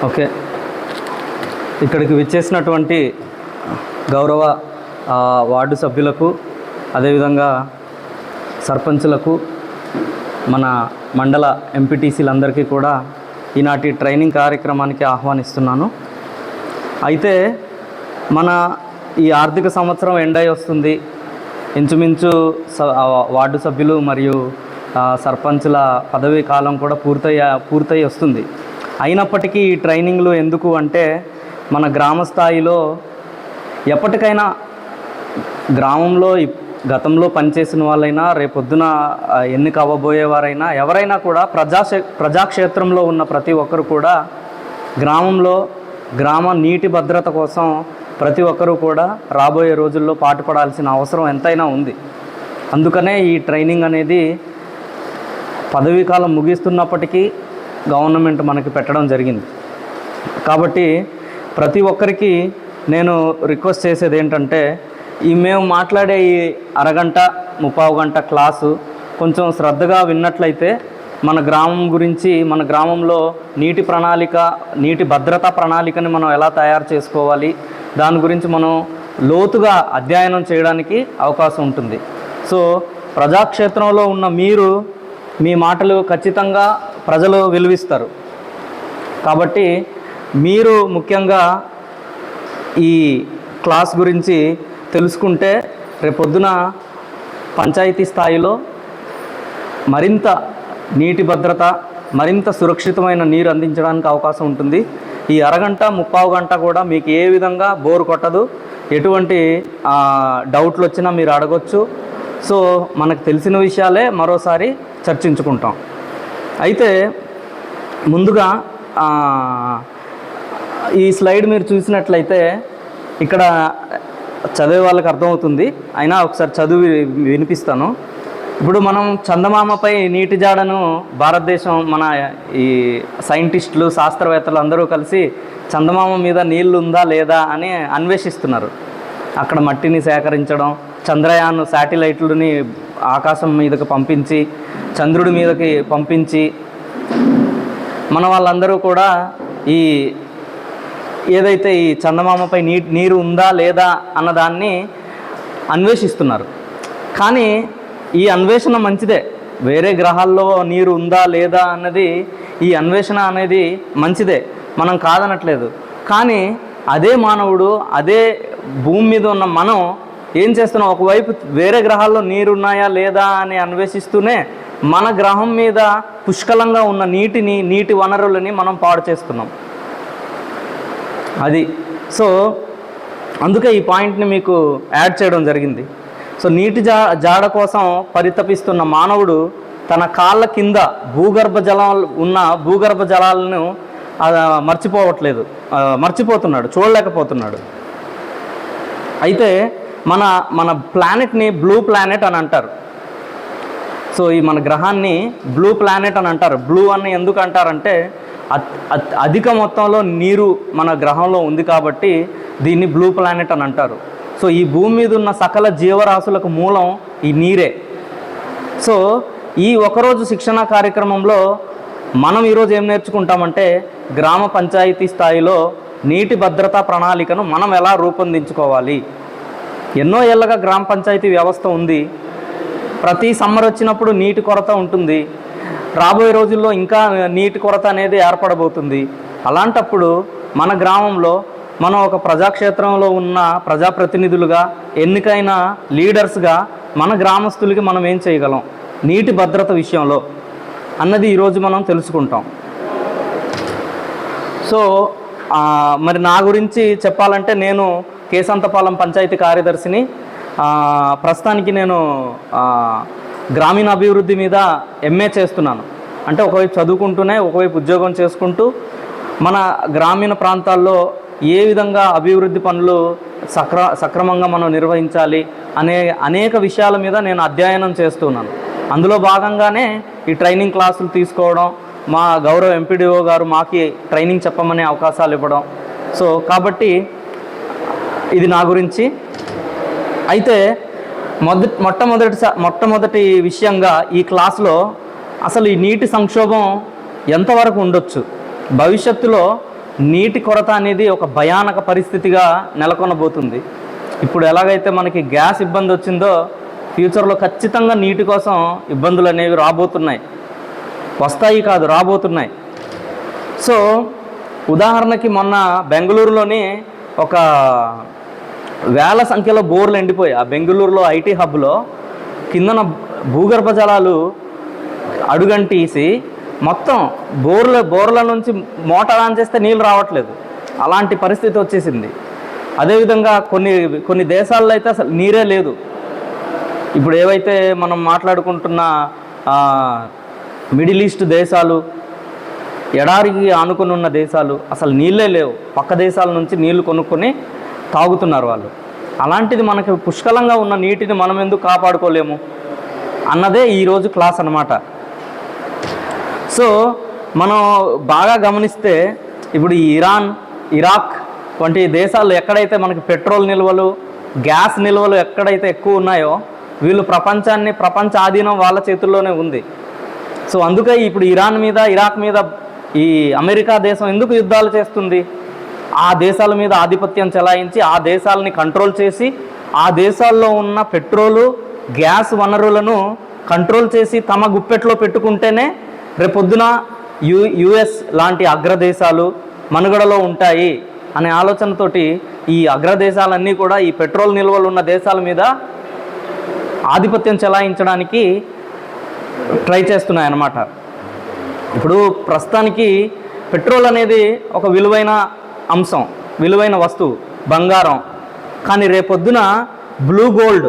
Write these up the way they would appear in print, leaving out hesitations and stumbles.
Okay, ఇక్కడికి విచ్చేసినటువంటి గౌరవ వార్డు సభ్యులకు, అదేవిధంగా సర్పంచులకు, మన మండల ఎంపీటీసీలందరికీ కూడా ఈనాటి ట్రైనింగ్ కార్యక్రమానికి ఆహ్వానిస్తున్నాను. అయితే మన ఈ ఆర్థిక సంవత్సరం ఎండ్ అయి వస్తుంది. ఇంచుమించు వార్డు సభ్యులు మరియు సర్పంచుల పదవీ కాలం కూడా పూర్తయి వస్తుంది. అయినప్పటికీ ఈ ట్రైనింగ్లు ఎందుకు అంటే, మన గ్రామ స్థాయిలో ఎప్పటికైనా గ్రామంలో గతంలో పనిచేసిన వాళ్ళైనా, రేపొద్దున ఎన్నిక అవ్వబోయేవారైనా, ఎవరైనా కూడా ప్రజాక్షేత్రంలో ఉన్న ప్రతి ఒక్కరు కూడా గ్రామ నీటి భద్రత కోసం ప్రతి ఒక్కరూ కూడా రాబోయే రోజుల్లో పాటుపడాల్సిన అవసరం ఎంతైనా ఉంది. అందుకనే ఈ ట్రైనింగ్ అనేది పదవీ కాలం ముగిస్తున్నప్పటికీ గవర్నమెంట్ మనకి పెట్టడం జరిగింది. కాబట్టి ప్రతి ఒక్కరికి నేను రిక్వెస్ట్ చేసేది ఏంటంటే, మేము మాట్లాడే ఈ అరగంట 30 గంట క్లాసు కొంచెం శ్రద్ధగా విన్నట్లయితే మన గ్రామం గురించి, మన గ్రామంలో నీటి భద్రతా ప్రణాళికని మనం ఎలా తయారు చేసుకోవాలి, దాని గురించి మనం లోతుగా అధ్యయనం చేయడానికి అవకాశం ఉంటుంది. సో ప్రజాక్షేత్రంలో ఉన్న మీరు, మీ మాటలు ఖచ్చితంగా ప్రజలు విలువిస్తారు. కాబట్టి మీరు ముఖ్యంగా ఈ క్లాస్ గురించి తెలుసుకుంటే రేపొద్దున పంచాయతీ స్థాయిలో మరింత నీటి భద్రత, మరింత సురక్షితమైన నీరు అందించడానికి అవకాశం ఉంటుంది. ఈ అరగంట 30 గంట కూడా మీకు ఏ విధంగా బోర్ కొట్టదు. ఎటువంటి డౌట్లు వచ్చినా మీరు అడగొచ్చు. సో మనకు తెలిసిన విషయాలే మరోసారి చర్చించుకుంటాం. అయితే ముందుగా ఈ స్లైడ్ మీరు చూసినట్లయితే ఇక్కడ చదివే వాళ్ళకి అర్థమవుతుంది, అయినా ఒకసారి చదివి వినిపిస్తాను. ఇప్పుడు మనం చందమామపై నీటి జాడను భారతదేశం, మన ఈ సైంటిస్టులు, శాస్త్రవేత్తలు అందరూ కలిసి చందమామ మీద నీళ్ళు ఉందా లేదా అని అన్వేషిస్తున్నారు. అక్కడ మట్టిని సేకరించడం, చంద్రయాన్ శాటిలైట్లని ఆకాశం మీదకి పంపించి, చంద్రుడి మీదకి పంపించి, మన వాళ్ళందరూ కూడా ఈ ఏదైతే ఈ చందమామపై నీరు ఉందా లేదా అన్నదాన్ని అన్వేషిస్తున్నారు. కానీ ఈ అన్వేషణ మంచిదే, వేరే గ్రహాల్లో నీరు ఉందా లేదా అన్నది, ఈ అన్వేషణ అనేది మంచిదే, మనం కాదనట్లేదు. కానీ అదే మానవుడు, అదే భూమి మీద ఉన్న మనం ఏం చేస్తున్నాం, ఒకవైపు వేరే గ్రహాల్లో నీరు ఉన్నాయా లేదా అని అన్వేషిస్తూనే మన గ్రహం మీద పుష్కలంగా ఉన్న నీటి వనరులని మనం పాడు చేస్తున్నాం. అది సో అందుకే ఈ పాయింట్ని మీకు యాడ్ చేయడం జరిగింది. సో నీటి జాడ కోసం పరితపిస్తున్న మానవుడు తన కాళ్ళ కింద భూగర్భ జలాలను మర్చిపోతున్నాడు, చూడలేకపోతున్నాడు. అయితే మన ప్లానెట్ని బ్లూ ప్లానెట్ అని అంటారు. సో ఈ మన గ్రహాన్ని బ్లూ ప్లానెట్ అని అంటారు. బ్లూ అని ఎందుకు అంటారంటే, అధిక మొత్తంలో నీరు మన గ్రహంలో ఉంది కాబట్టి దీన్ని బ్లూ ప్లానెట్ అని అంటారు. సో ఈ భూమి మీద ఉన్న సకల జీవరాశులకు మూలం ఈ నీరే. సో ఈ ఒకరోజు శిక్షణ కార్యక్రమంలో మనం ఈరోజు ఏం నేర్చుకుంటామంటే, గ్రామ పంచాయతీ స్థాయిలో నీటి భద్రతా ప్రణాళికను మనం ఎలా రూపొందించుకోవాలి. ఎన్నో ఏళ్ళగా గ్రామ పంచాయతీ వ్యవస్థ ఉంది. ప్రతి సమ్మర్ వచ్చినప్పుడు నీటి కొరత ఉంటుంది. రాబోయే రోజుల్లో ఇంకా నీటి కొరత అనేది ఏర్పడబోతుంది. అలాంటప్పుడు మన గ్రామంలో మనం ఒక ప్రజాక్షేత్రంలో ఉన్న ప్రజాప్రతినిధులుగా, ఎన్నికైన లీడర్స్గా మన గ్రామస్తులకి మనం ఏం చేయగలం నీటి భద్రత విషయంలో అన్నది ఈరోజు మనం తెలుసుకుంటాం. సో మరి నా గురించి చెప్పాలంటే, నేను కేసంతపాలెం పంచాయతీ కార్యదర్శిని. ప్రస్తుతానికి నేను గ్రామీణ అభివృద్ధి మీద MA చేస్తున్నాను. అంటే ఒకవైపు చదువుకుంటూనే ఒకవైపు ఉద్యోగం చేసుకుంటూ మన గ్రామీణ ప్రాంతాల్లో ఏ విధంగా అభివృద్ధి పనులు సక్రమంగా మనం నిర్వహించాలి అనే అనేక విషయాల మీద నేను అధ్యయనం చేస్తున్నాను. అందులో భాగంగానే ఈ ట్రైనింగ్ క్లాసులు తీసుకోవడం, మా గౌరవ ఎంపీడీఓ గారు మాకి ట్రైనింగ్ చెప్పమనే అవకాశాలు ఇవ్వడం. సో కాబట్టి ఇది నా గురించి. అయితే మొట్టమొదటి విషయంగా ఈ క్లాస్లో అసలు ఈ నీటి సంక్షోభం ఎంతవరకు ఉండొచ్చు, భవిష్యత్తులో నీటి కొరత అనేది ఒక భయానక పరిస్థితిగా నెలకొనబోతుంది. ఇప్పుడు ఎలాగైతే మనకి గ్యాస్ ఇబ్బంది వచ్చిందో ఫ్యూచర్లో ఖచ్చితంగా నీటి కోసం ఇబ్బందులు అనేవి రాబోతున్నాయి, వస్తాయి కాదు రాబోతున్నాయి. సో ఉదాహరణకి మొన్న బెంగళూరులోని ఒక వేల సంఖ్యలో బోర్లు ఎండిపోయాయి. ఆ బెంగళూరులో ఐటీ హబ్లో కిందన భూగర్భ జలాలు అడుగంటీసి మొత్తం బోర్ల నుంచి మోటార్ ఆన్ చేస్తే నీళ్ళు రావట్లేదు, అలాంటి పరిస్థితి వచ్చేసింది. అదేవిధంగా కొన్ని దేశాల్లో అయితే అసలు నీరే లేదు. ఇప్పుడు ఏవైతే మనం మాట్లాడుకుంటున్న మిడిల్ ఈస్ట్ దేశాలు, ఎడారికి ఆనుకుని ఉన్న దేశాలు అసలు నీళ్ళే లేవు, పక్క దేశాల నుంచి నీళ్లు కొనుక్కొని తాగుతున్నారు వాళ్ళు. అలాంటిది మనకి పుష్కలంగా ఉన్న నీటిని మనం ఎందుకు కాపాడుకోలేము అన్నదే ఈరోజు క్లాస్ అన్నమాట. సో మనం బాగా గమనిస్తే ఇప్పుడు ఇరాన్, ఇరాక్ వంటి దేశాలు ఎక్కడైతే మనకి పెట్రోల్ నిల్వలు, గ్యాస్ నిల్వలు ఎక్కడైతే ఎక్కువ ఉన్నాయో వీళ్ళు ప్రపంచ ఆధీనం వాళ్ళ చేతుల్లోనే ఉంది. సో అందుకే ఇప్పుడు ఇరాన్ మీద, ఇరాక్ మీద ఈ అమెరికా దేశం ఎందుకు యుద్ధాలు చేస్తుంది? ఆ దేశాల మీద ఆధిపత్యం చెలాయించి ఆ దేశాలని కంట్రోల్ చేసి ఆ దేశాల్లో ఉన్న పెట్రోలు, గ్యాస్ వనరులను కంట్రోల్ చేసి తమ గుప్పెట్లో పెట్టుకుంటేనే రేపొద్దున యుఎస్ లాంటి అగ్రదేశాలు మనుగడలో ఉంటాయి అనే ఆలోచనతోటి ఈ అగ్రదేశాలన్నీ కూడా ఈ పెట్రోల్ నిల్వలు ఉన్న దేశాల మీద ఆధిపత్యం చెలాయించడానికి ట్రై చేస్తున్నాయన్నమాట. ఇప్పుడు ప్రస్తుతానికి పెట్రోల్ అనేది ఒక విలువైన అంశం, విలువైన వస్తువు, బంగారం. కానీ రేపొద్దున బ్లూ గోల్డ్,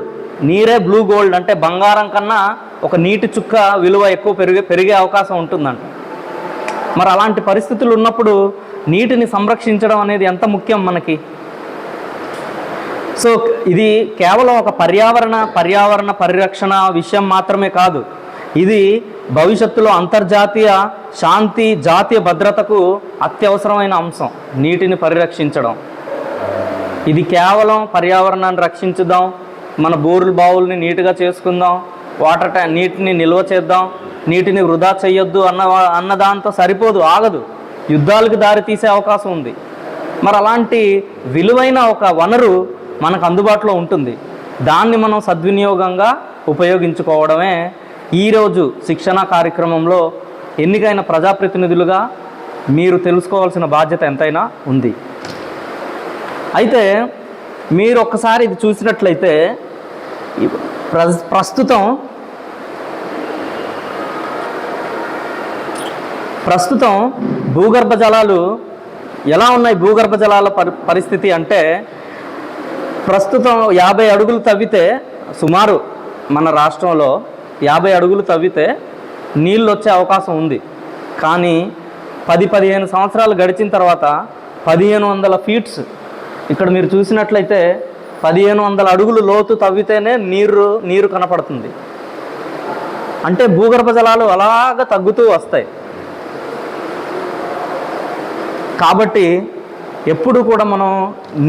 నీరే బ్లూ గోల్డ్ అంటే బంగారం కన్నా ఒక నీటి చుక్క విలువ ఎక్కువ పెరిగే అవకాశం ఉంటుందంట. మరి అలాంటి పరిస్థితులు ఉన్నప్పుడు నీటిని సంరక్షించడం అనేది ఎంత ముఖ్యం మనకి. సో ఇది కేవలం ఒక పర్యావరణ పరిరక్షణ విషయం మాత్రమే కాదు, ఇది భవిష్యత్తులో అంతర్జాతీయ శాంతి, జాతీయ భద్రతకు అత్యవసరమైన అంశం నీటిని పరిరక్షించడం. ఇది కేవలం పర్యావరణాన్ని రక్షించుదాం, మన బోర్లు బావుల్ని నీట్గా చేసుకుందాం, నీటిని నిల్వ చేద్దాం, నీటిని వృధా చేయొద్దు అన్న దాంతో సరిపోదు, ఆగదు, యుద్ధాలకు దారి తీసే అవకాశం ఉంది. మరి అలాంటి విలువైన ఒక వనరు మనకు అందుబాటులో ఉంటుంది, దాన్ని మనం సద్వినియోగంగా ఉపయోగించుకోవడమే ఈరోజు శిక్షణ కార్యక్రమంలో ఎన్నికైన ప్రజాప్రతినిధులుగా మీరు తెలుసుకోవాల్సిన బాధ్యత ఎంతైనా ఉంది. అయితే మీరు ఒక్కసారి ఇది చూసినట్లయితే ప్రస్తుతం భూగర్భ జలాలు ఎలా ఉన్నాయి? భూగర్భ జలాల పరిస్థితి అంటే ప్రస్తుతం 50 అడుగులు తవ్వితే, సుమారు మన రాష్ట్రంలో 50 అడుగులు తవ్వితే నీళ్ళు వచ్చే అవకాశం ఉంది. కానీ 10-15 సంవత్సరాలు గడిచిన తర్వాత 1500 ఫీట్స్, ఇక్కడ మీరు చూసినట్లయితే 1500 అడుగులు లోతు తవ్వితేనే నీరు కనపడుతుంది. అంటే భూగర్భ జలాలు అలాగ తగ్గుతూ వస్తాయి. కాబట్టి ఎప్పుడు కూడా మనం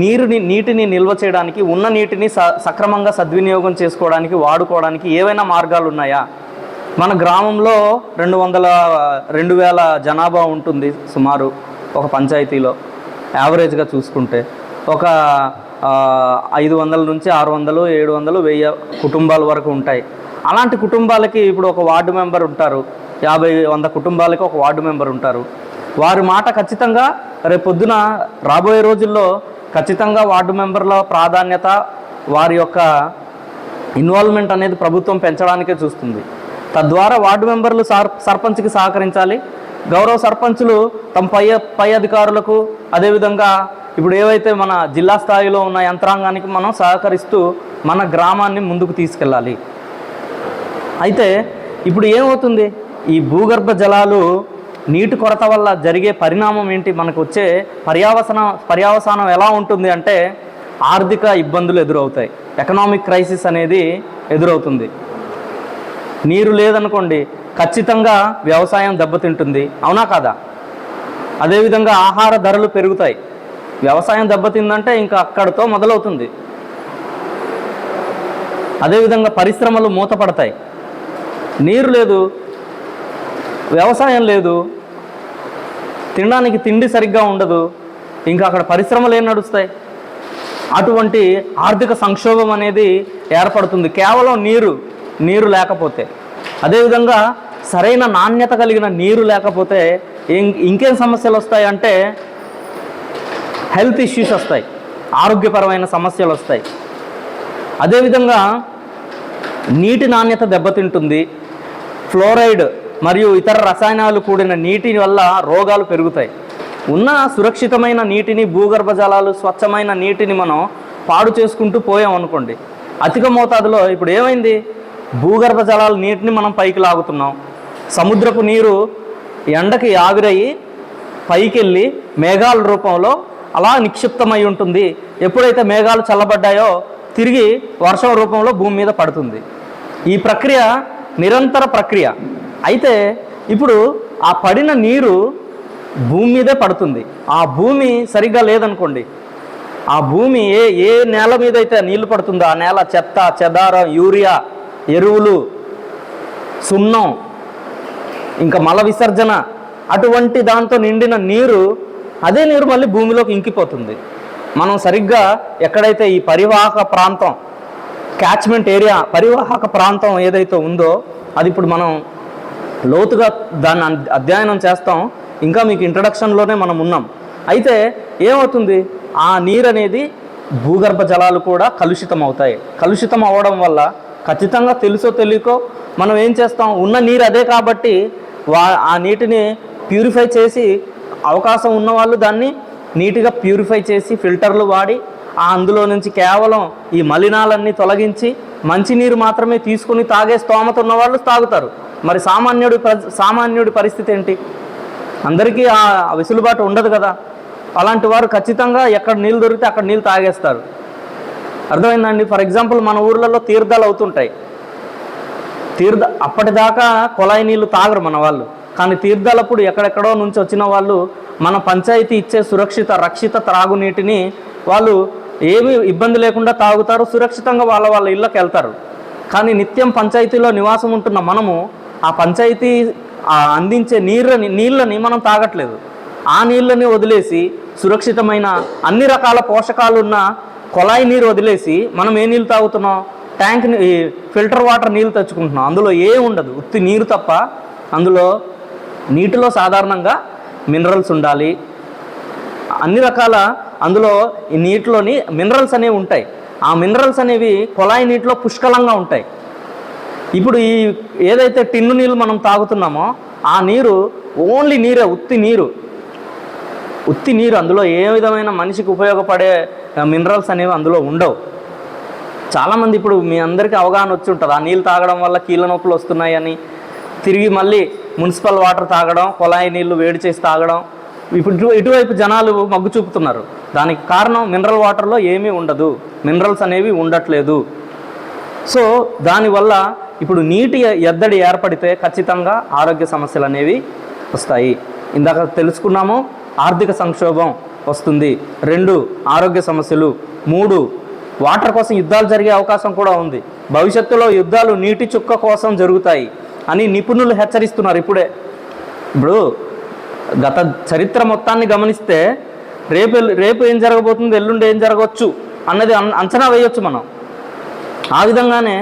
నీటిని నిల్వ చేయడానికి, ఉన్న నీటిని సక్రమంగా సద్వినియోగం చేసుకోవడానికి, వాడుకోవడానికి ఏవైనా మార్గాలు ఉన్నాయా? మన గ్రామంలో 2000 జనాభా ఉంటుంది సుమారు ఒక పంచాయతీలో. యావరేజ్గా చూసుకుంటే ఒక 500 నుంచి 600, 700, 1000 కుటుంబాల వరకు ఉంటాయి. అలాంటి కుటుంబాలకి ఇప్పుడు ఒక వార్డు మెంబర్ ఉంటారు, 50-100 కుటుంబాలకి ఒక వార్డు మెంబర్ ఉంటారు. వారి మాట ఖచ్చితంగా రేపొద్దున రాబోయే రోజుల్లో ఖచ్చితంగా వార్డు మెంబర్ల ప్రాధాన్యత, వారి యొక్క ఇన్వాల్వ్మెంట్ అనేది ప్రభుత్వం పెంచడానికే చూస్తుంది. తద్వారా వార్డు మెంబర్లు సర్పంచ్కి సహకరించాలి. గౌరవ సర్పంచులు తమ పై అధికారులకు, అదేవిధంగా ఇప్పుడు ఏవైతే మన జిల్లా స్థాయిలో ఉన్న యంత్రాంగానికి మనం సహకరిస్తూ మన గ్రామాన్ని ముందుకు తీసుకెళ్ళాలి. అయితే ఇప్పుడు ఏమవుతుంది? ఈ భూగర్భ జలాలు నీటి కొరత వల్ల జరిగే పరిణామం ఏంటి? మనకు వచ్చే పర్యవసానం ఎలా ఉంటుంది అంటే ఆర్థిక ఇబ్బందులు ఎదురవుతాయి, ఎకనామిక్ క్రైసిస్ అనేది ఎదురవుతుంది. నీరు లేదనుకోండి, ఖచ్చితంగా వ్యవసాయం దెబ్బతింటుంది, అవునా కాదా? అదేవిధంగా ఆహార ధరలు పెరుగుతాయి. వ్యవసాయం దెబ్బతిందంటే ఇంకా అక్కడితో మొదలవుతుంది. అదేవిధంగా పరిశ్రమలు మూతపడతాయి. నీరు లేదు, వ్యవసాయం లేదు, తినడానికి తిండి సరిగ్గా ఉండదు, ఇంకా అక్కడ పరిశ్రమలు ఏం నడుస్తాయి? అటువంటి ఆర్థిక సంక్షోభం అనేది ఏర్పడుతుంది కేవలం నీరు లేకపోతే. అదేవిధంగా సరైన నాణ్యత కలిగిన నీరు లేకపోతే ఇంకేం సమస్యలు వస్తాయి అంటే హెల్త్ ఇష్యూస్ వస్తాయి, ఆరోగ్యపరమైన సమస్యలు వస్తాయి. అదేవిధంగా నీటి నాణ్యత దెబ్బతింటుంది. ఫ్లోరైడ్ మరియు ఇతర రసాయనాలు కూడిన నీటి వల్ల రోగాలు పెరుగుతాయి. ఉన్న సురక్షితమైన నీటిని, భూగర్భ జలాలు, స్వచ్ఛమైన నీటిని మనం పాడు చేసుకుంటూ పోయాం అనుకోండి. అధిక మోతాదులో ఇప్పుడు ఏమైంది? భూగర్భ జలాల నీటిని మనం పైకి లాగుతున్నాం. సముద్రపు నీరు ఎండకి ఆవిరయ్యి పైకి వెళ్ళి మేఘాల రూపంలో అలా నిక్షిప్తమై ఉంటుంది. ఎప్పుడైతే మేఘాలు చల్లబడ్డాయో తిరిగి వర్షం రూపంలో భూమి మీద పడుతుంది. ఈ ప్రక్రియ నిరంతర ప్రక్రియ. అయితే ఇప్పుడు ఆ పడిన నీరు భూమి మీదే పడుతుంది. ఆ భూమి సరిగ్గా లేదనుకోండి, ఆ భూమి ఏ నేల మీద అయితే నీళ్లు పడుతుందో ఆ నేల చెత్త, చెదారం, యూరియా, ఎరువులు, సున్నం, ఇంకా మల విసర్జన, అటువంటి దాంతో నిండిన నీరు, అదే నీరు మళ్ళీ భూమిలోకి ఇంకిపోతుంది. మనం సరిగ్గా ఎక్కడైతే ఈ పరివాహక ప్రాంతం, క్యాచ్మెంట్ ఏరియా, పరివాహక ప్రాంతం ఏదైతే ఉందో అది ఇప్పుడు మనం లోతుగా దాన్ని అధ్యయనం చేస్తాం. ఇంకా మీకు ఇంట్రడక్షన్లోనే మనం ఉన్నాం. అయితే ఏమవుతుంది? ఆ నీరు అనేది భూగర్భ జలాలు కూడా కలుషితం అవుతాయి. కలుషితం అవ్వడం వల్ల ఖచ్చితంగా తెలుసో తెలియకో మనం ఏం చేస్తాం? ఉన్న నీరు అదే కాబట్టి ఆ నీటిని ప్యూరిఫై చేసి, అవకాశం ఉన్నవాళ్ళు దాన్ని నీట్గా ప్యూరిఫై చేసి ఫిల్టర్లు వాడి అందులో నుంచి కేవలం ఈ మలినాలన్నీ తొలగించి మంచినీరు మాత్రమే తీసుకుని తాగే స్తోమత ఉన్న వాళ్ళు తాగుతారు. మరి సామాన్యుడి పరిస్థితి ఏంటి? అందరికీ ఆ వెసులుబాటు ఉండదు కదా. అలాంటి వారు ఖచ్చితంగా ఎక్కడ నీళ్ళు దొరికితే అక్కడ నీళ్ళు తాగేస్తారు. అర్థమైందండి? ఫర్ ఎగ్జాంపుల్ మన ఊర్లలో తీర్థాలు అవుతుంటాయి. అప్పటిదాకా కొలాయి నీళ్ళు తాగరు మన వాళ్ళు. కానీ తీర్థాలప్పుడు ఎక్కడెక్కడో నుంచి వచ్చిన వాళ్ళు మన పంచాయతీ ఇచ్చే సురక్షిత, రక్షిత త్రాగునీటిని వాళ్ళు ఏమీ ఇబ్బంది లేకుండా తాగుతారు, సురక్షితంగా వాళ్ళ ఇళ్ళకి వెళ్తారు. కానీ నిత్యం పంచాయతీలో నివాసం ఉంటున్న మనము ఆ పంచాయతీ అందించే నీళ్ళని మనం తాగట్లేదు. ఆ నీళ్ళని వదిలేసి సురక్షితమైన అన్ని రకాల పోషకాలున్న కొలాయి నీరు వదిలేసి మనం ఏ నీళ్ళు తాగుతున్నాం? ట్యాంక్, ఫిల్టర్ వాటర్ నీళ్ళు తెచ్చుకుంటున్నాం. అందులో ఏం ఉండదు, ఉత్తి నీరు తప్ప. అందులో నీటిలో సాధారణంగా మినరల్స్ ఉండాలి, అన్ని రకాల, అందులో ఈ నీటిలోని మినరల్స్ అనేవి ఉంటాయి. ఆ మినరల్స్ అనేవి కొలాయి నీటిలో పుష్కలంగా ఉంటాయి. ఇప్పుడు ఈ ఏదైతే టిన్ను నీళ్ళు మనం తాగుతున్నామో ఆ నీరు ఓన్లీ నీరే, ఉత్తి నీరు. అందులో ఏ విధమైన మనిషికి ఉపయోగపడే మినరల్స్ అనేవి అందులో ఉండవు. చాలామంది ఇప్పుడు మీ అందరికీ అవగాహన వచ్చి ఉంటుంది, ఆ నీళ్ళు తాగడం వల్ల కీళ్ళ నొప్పులు వస్తున్నాయని. తిరిగి మళ్ళీ మున్సిపల్ వాటర్ తాగడం, కొలాయి నీళ్ళు వేడి చేసి తాగడం. ఇప్పుడు ఇటువైపు జనాలు మగ్గు చూపుతున్నారు. దానికి కారణం మినరల్ వాటర్లో ఏమీ ఉండదు, మినరల్స్ అనేవి ఉండట్లేదు. సో దానివల్ల ఇప్పుడు నీటి ఎద్దడి ఏర్పడితే ఖచ్చితంగా ఆరోగ్య సమస్యలు అనేవి వస్తాయి. ఇందాక తెలుసుకున్నాము, ఆర్థిక సంక్షోభం వస్తుంది. 2 ఆరోగ్య సమస్యలు. 3 వాటర్ కోసం యుద్ధాలు జరిగే అవకాశం కూడా ఉంది. భవిష్యత్తులో యుద్ధాలు నీటి చుక్క కోసం జరుగుతాయి అని నిపుణులు హెచ్చరిస్తున్నారు ఇప్పుడే. ఇప్పుడు గత చరిత్ర మొత్తాన్ని గమనిస్తే రేపు ఏం జరగబోతుంది, ఎల్లుండి ఏం జరగవచ్చు అన్నది అంచనా వేయొచ్చు మనం. ఆ విధంగానే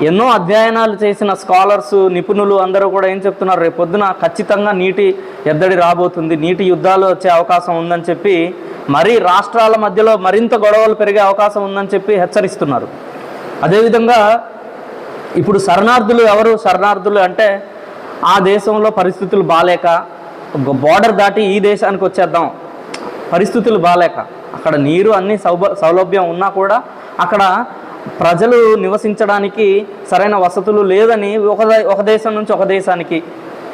ఎన్నో అధ్యయనాలు చేసిన స్కాలర్స్, నిపుణులు అందరూ కూడా ఏం చెప్తున్నారు? రేపు పొద్దున ఖచ్చితంగా నీటి ఎద్దడి రాబోతుంది, నీటి యుద్ధాలు వచ్చే అవకాశం ఉందని చెప్పి, మరీ రాష్ట్రాల మధ్యలో మరింత గొడవలు పెరిగే అవకాశం ఉందని చెప్పి హెచ్చరిస్తున్నారు. అదేవిధంగా ఇప్పుడు శరణార్థులు అంటే ఆ దేశంలో పరిస్థితులు బాలేక బోర్డర్ దాటి ఈ దేశానికి వచ్చేద్దాం, పరిస్థితులు బాలేక, అక్కడ నీరు అన్ని సౌలభ్యం ఉన్నా కూడా అక్కడ ప్రజలు నివసించడానికి సరైన వసతులు లేదని ఒక దేశం నుంచి ఒక దేశానికి,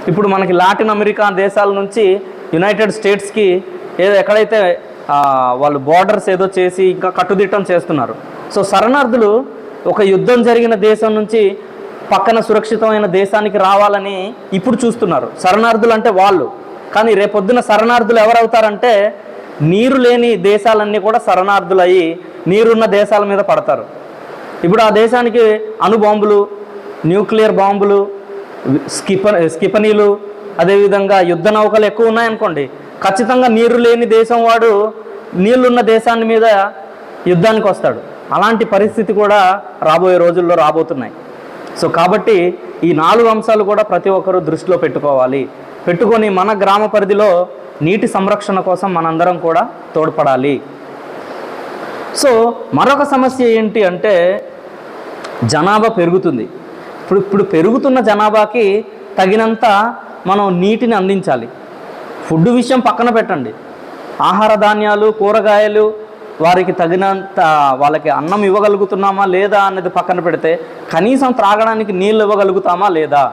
ఇప్పుడు మనకి లాటిన్ అమెరికా దేశాల నుంచి యునైటెడ్ స్టేట్స్కి ఎక్కడైతే వాళ్ళు బోర్డర్స్ ఏదో చేసి ఇంకా కట్టుదిట్టం చేస్తున్నారు. సో శరణార్థులు ఒక యుద్ధం జరిగిన దేశం నుంచి పక్కన సురక్షితమైన దేశానికి రావాలని ఇప్పుడు చూస్తున్నారు. శరణార్థులు అంటే వాళ్ళు. కానీ రేపొద్దున శరణార్థులు ఎవరవుతారంటే నీరు లేని దేశాలన్నీ కూడా శరణార్థులు అయ్యి నీరున్న దేశాల మీద పడతారు. ఇప్పుడు ఆ దేశానికి అణుబాంబులు, న్యూక్లియర్ బాంబులు, స్కిపనీలు, అదేవిధంగా యుద్ధ నౌకలు ఎక్కువ ఉన్నాయనుకోండి, ఖచ్చితంగా నీరు లేని దేశం వాడు నీళ్లున్న దేశాన్ని మీద యుద్ధానికి వస్తాడు. అలాంటి పరిస్థితి కూడా రాబోయే రోజుల్లో రాబోతున్నాయి. సో కాబట్టి ఈ 4 అంశాలు కూడా ప్రతి ఒక్కరూ దృష్టిలో పెట్టుకొని మన గ్రామ పరిధిలో నీటి సంరక్షణ కోసం మనందరం కూడా తోడ్పడాలి. సో మరొక సమస్య ఏంటి అంటే జనాభా పెరుగుతుంది. ఇప్పుడు పెరుగుతున్న జనాభాకి తగినంత మనం నీటిని అందించాలి. ఫుడ్ విషయం పక్కన పెట్టండి, ఆహార ధాన్యాలు, కూరగాయలు వారికి తగినంత వాళ్ళకి అన్నం ఇవ్వగలుగుతున్నామా లేదా అన్నది పక్కన పెడితే కనీసం త్రాగడానికి నీళ్ళు ఇవ్వగలుగుతామా లేదా?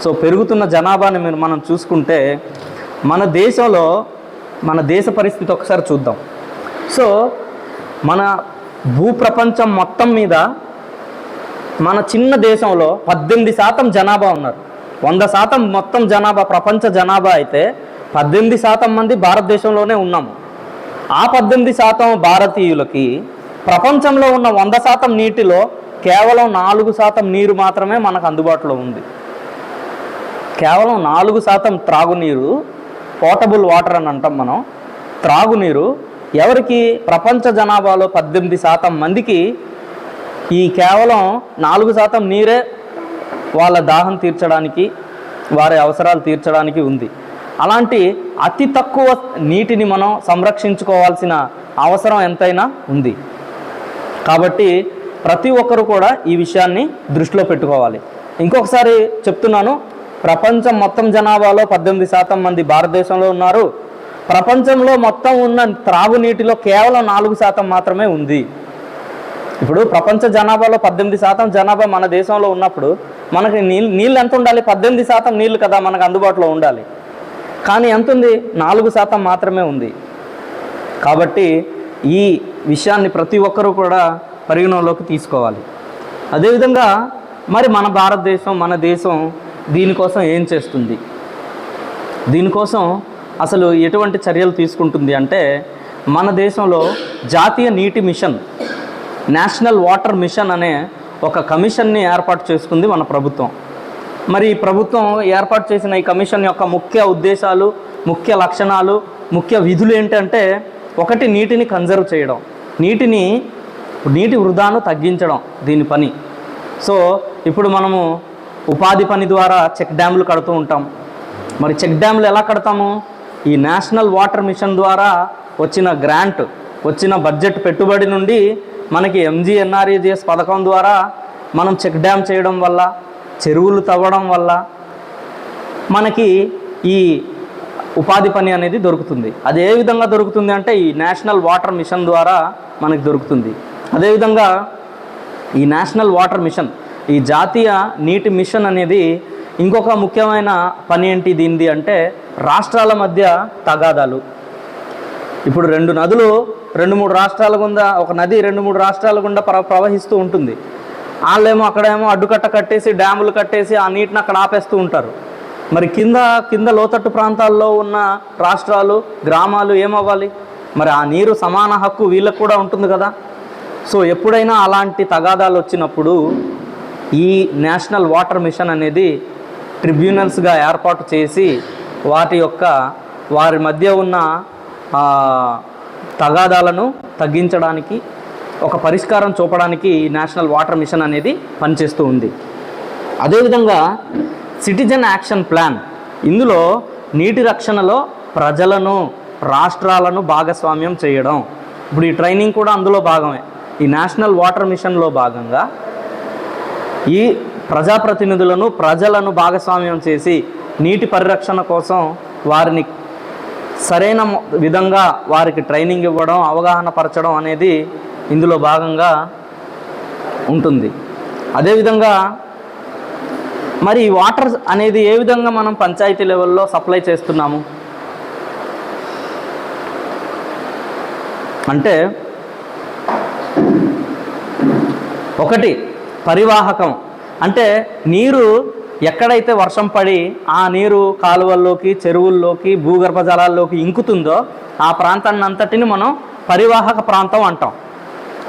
సో పెరుగుతున్న జనాభాని మనం చూసుకుంటే మన దేశంలో మన దేశ పరిస్థితి ఒకసారి చూద్దాం. సో మన భూప్రపంచం మొత్తం మీద మన చిన్న దేశంలో 18% జనాభా ఉన్నారు. 100% మొత్తం జనాభా ప్రపంచ జనాభా అయితే 18% మంది భారతదేశంలోనే ఉన్నాము. ఆ 18% భారతీయులకి ప్రపంచంలో ఉన్న 100% నీటిలో కేవలం 4% నీరు మాత్రమే మనకు అందుబాటులో ఉంది. కేవలం 4% త్రాగునీరు, పోర్టబుల్ వాటర్ అని అంటాం మనం, త్రాగునీరు ఎవరికి? ప్రపంచ జనాభాలో 18% మందికి ఈ కేవలం 4% నీరే వాళ్ళ దాహం తీర్చడానికి, వారి అవసరాలు తీర్చడానికి ఉంది. అలాంటి అతి తక్కువ నీటిని మనం సంరక్షించుకోవాల్సిన అవసరం ఎంతైనా ఉంది. కాబట్టి ప్రతి ఒక్కరు కూడా ఈ విషయాన్ని దృష్టిలో పెట్టుకోవాలి. ఇంకొకసారి చెప్తున్నాను, ప్రపంచం మొత్తం జనాభాలో 18% మంది భారతదేశంలో ఉన్నారు. ప్రపంచంలో మొత్తం ఉన్న త్రాగునీటిలో కేవలం 4% మాత్రమే ఉంది. ఇప్పుడు ప్రపంచ జనాభాలో 18% జనాభా మన దేశంలో ఉన్నప్పుడు మనకి నీళ్ళు ఎంత ఉండాలి? 18% నీళ్ళు కదా మనకు అందుబాటులో ఉండాలి. కానీ ఎంత ఉంది? 4% మాత్రమే ఉంది. కాబట్టి ఈ విషయాన్ని ప్రతి ఒక్కరూ కూడా పరిగణలోకి తీసుకోవాలి. అదేవిధంగా మరి మన భారతదేశం, మన దేశం దీనికోసం ఏం చేస్తుంది? దీనికోసం అసలు ఎటువంటి చర్యలు తీసుకుంటుంది అంటే మన దేశంలో జాతీయ నీటి మిషన్, నేషనల్ వాటర్ మిషన్ అనే ఒక కమిషన్ని ఏర్పాటు చేసుకుంది మన ప్రభుత్వం. మరి ఈ ప్రభుత్వం ఏర్పాటు చేసిన ఈ కమిషన్ యొక్క ముఖ్య ఉద్దేశాలు, ముఖ్య లక్షణాలు, ముఖ్య విధులు ఏంటంటే, ఒకటి నీటిని కన్జర్వ్ చేయడం, నీటి వృధాను తగ్గించడం దీని పని. సో ఇప్పుడు మనము ఉపాధి పని ద్వారా చెక్ డ్యాములు కడుతూ ఉంటాం. మరి చెక్ డ్యాములు ఎలా కడతాము? ఈ నేషనల్ వాటర్ మిషన్ ద్వారా వచ్చిన గ్రాంట్, వచ్చిన బడ్జెట్ పెట్టుబడి నుండి మనకి MGNREGS పథకం ద్వారా మనం చెక్ డ్యామ్ చేయడం వల్ల, చెరువులు తవ్వడం వల్ల మనకి ఈ ఉపాధి పని అనేది దొరుకుతుంది. అది ఏ విధంగా దొరుకుతుంది అంటే ఈ నేషనల్ వాటర్ మిషన్ ద్వారా మనకి దొరుకుతుంది. అదేవిధంగా ఈ నేషనల్ వాటర్ మిషన్, ఈ జాతీయ నీటి మిషన్ అనేది ఇంకొక ముఖ్యమైన పని ఏంటి దీనిది అంటే రాష్ట్రాల మధ్య తగాదాలు. ఇప్పుడు 2 నదులు 2-3 రాష్ట్రాల గుండా, ఒక నది 2-3 రాష్ట్రాల గుండా ప్రవహిస్తూ ఉంటుంది. వాళ్ళేమో అక్కడేమో అడ్డుకట్ట కట్టేసి, డ్యాములు కట్టేసి ఆ నీటిని అక్కడ ఆపేస్తూ ఉంటారు. మరి కింద లోతట్టు ప్రాంతాల్లో ఉన్న రాష్ట్రాలు, గ్రామాలు ఏమవ్వాలి? మరి ఆ నీరు సమాన హక్కు వీళ్ళకు కూడా ఉంటుంది కదా. సో ఎప్పుడైనా అలాంటి తగాదాలు వచ్చినప్పుడు ఈ నేషనల్ వాటర్ మిషన్ అనేది ట్రిబ్యునల్స్గా ఏర్పాటు చేసి వారి మధ్య ఉన్న తగాదాలను తగ్గించడానికి, ఒక పరిష్కారం చూపడానికి నేషనల్ వాటర్ మిషన్ అనేది పనిచేస్తూ ఉంది. అదేవిధంగా సిటిజన్ యాక్షన్ ప్లాన్, ఇందులో నీటి రక్షణలో ప్రజలను, రాష్ట్రాలను భాగస్వామ్యం చేయడం. ఇప్పుడు ఈ ట్రైనింగ్ కూడా అందులో భాగమే. ఈ నేషనల్ వాటర్ మిషన్లో భాగంగా ఈ ప్రజాప్రతినిధులను, ప్రజలను భాగస్వామ్యం చేసి నీటి పరిరక్షణ కోసం వారిని సరైన విధంగా వారికి ట్రైనింగ్ ఇవ్వడం, అవగాహన పరచడం అనేది ఇందులో భాగంగా ఉంటుంది. అదేవిధంగా మరి ఈ వాటర్ అనేది ఏ విధంగా మనం పంచాయతీ లెవెల్లో సప్లై చేస్తున్నాము అంటే, ఒకటి పరివాహకం. అంటే నీరు ఎక్కడైతే వర్షం పడి ఆ నీరు కాలువల్లోకి, చెరువుల్లోకి, భూగర్భ జలాల్లోకి ఇంకుతుందో ఆ ప్రాంతాన్ని అంతటిని మనం పరివాహక ప్రాంతం అంటాం.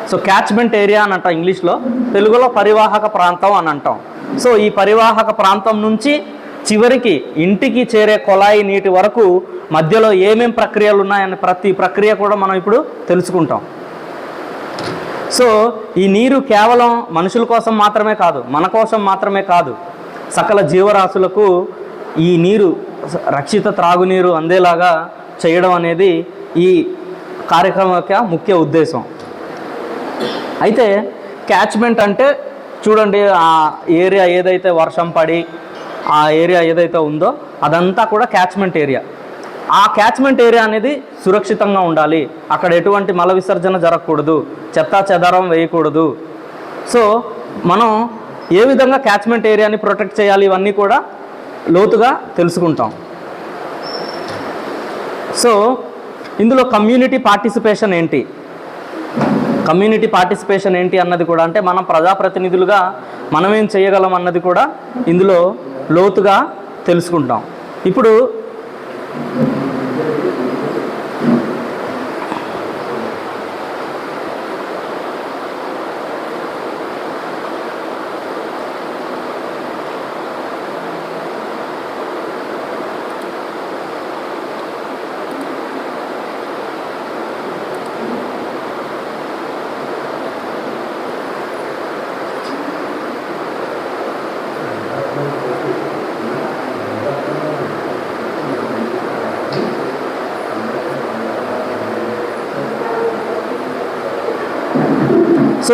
సో క్యాచ్మెంట్ ఏరియా అని అంటాం ఇంగ్లీష్లో, తెలుగులో పరివాహక ప్రాంతం అని అంటాం. సో ఈ పరివాహక ప్రాంతం నుంచి చివరికి ఇంటికి చేరే కొలాయి నీటి వరకు మధ్యలో ఏమేం ప్రక్రియలు ఉన్నాయన్న ప్రతి ప్రక్రియ కూడా మనం ఇప్పుడు తెలుసుకుంటాం. సో ఈ నీరు కేవలం మనుషుల కోసం మాత్రమే కాదు, మన కోసం మాత్రమే కాదు, సకల జీవరాశులకు ఈ నీరు రక్షిత త్రాగునీరు అందేలాగా చేయడం అనేది ఈ కార్యక్రమం యొక్క ముఖ్య ఉద్దేశం. అయితే క్యాచ్మెంట్ అంటే చూడండి, ఆ ఏరియా ఏదైతే వర్షం పడి ఆ ఏరియా ఏదైతే ఉందో అదంతా కూడా క్యాచ్మెంట్ ఏరియా. ఆ క్యాచ్మెంట్ ఏరియా అనేది సురక్షితంగా ఉండాలి, అక్కడ ఎటువంటి మల విసర్జన జరగకూడదు, చెత్తా చెదారం వేయకూడదు. సో మనం ఏ విధంగా క్యాచ్మెంట్ ఏరియాని ప్రొటెక్ట్ చేయాలి ఇవన్నీ కూడా లోతుగా తెలుసుకుంటాం. సో ఇందులో కమ్యూనిటీ పార్టిసిపేషన్ ఏంటి, కమ్యూనిటీ పార్టిసిపేషన్ ఏంటి అన్నది కూడా, అంటే మనం ప్రజాప్రతినిధులుగా మనం ఏం చేయగలం అన్నది కూడా ఇందులో లోతుగా తెలుసుకుంటాం. ఇప్పుడు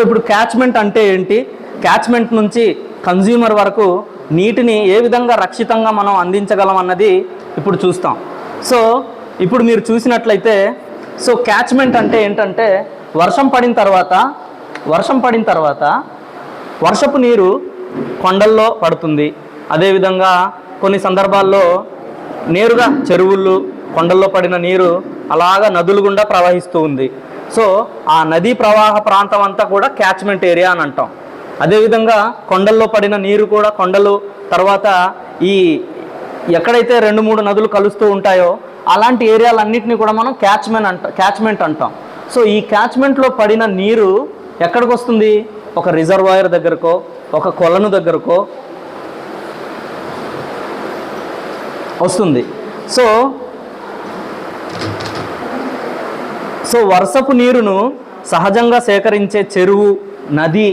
ఇప్పుడు క్యాచ్మెంట్ అంటే ఏంటి, క్యాచ్మెంట్ నుంచి కన్జ్యూమర్ వరకు నీటిని ఏ విధంగా రక్షితంగా మనం అందించగలం అన్నది ఇప్పుడు చూస్తాం. సో ఇప్పుడు మీరు చూసినట్లయితే, సో క్యాచ్మెంట్ అంటే ఏంటంటే వర్షం పడిన తర్వాత వర్షపు నీరు కొండల్లో పడుతుంది. అదేవిధంగా కొన్ని సందర్భాల్లో నేరుగా చెరువులు కొండల్లో పడిన నీరు అలాగా నదులు గుండా ప్రవహిస్తూ ఉంది. సో ఆ నదీ ప్రవాహ ప్రాంతం అంతా కూడా క్యాచ్మెంట్ ఏరియా అని అంటాం. అదేవిధంగా కొండల్లో పడిన నీరు కూడా, కొండలు తర్వాత ఈ ఎక్కడైతే 2-3 నదులు కలుస్తూ ఉంటాయో అలాంటి ఏరియాలన్నింటినీ కూడా మనం క్యాచ్మెంట్ అంటాం. సో ఈ క్యాచ్మెంట్లో పడిన నీరు ఎక్కడికి వస్తుంది, ఒక రిజర్వాయర్ దగ్గరకో ఒక కొలను దగ్గరకో వస్తుంది. సో వర్షపు నీరును సహజంగా సేకరించే చెరువు, నది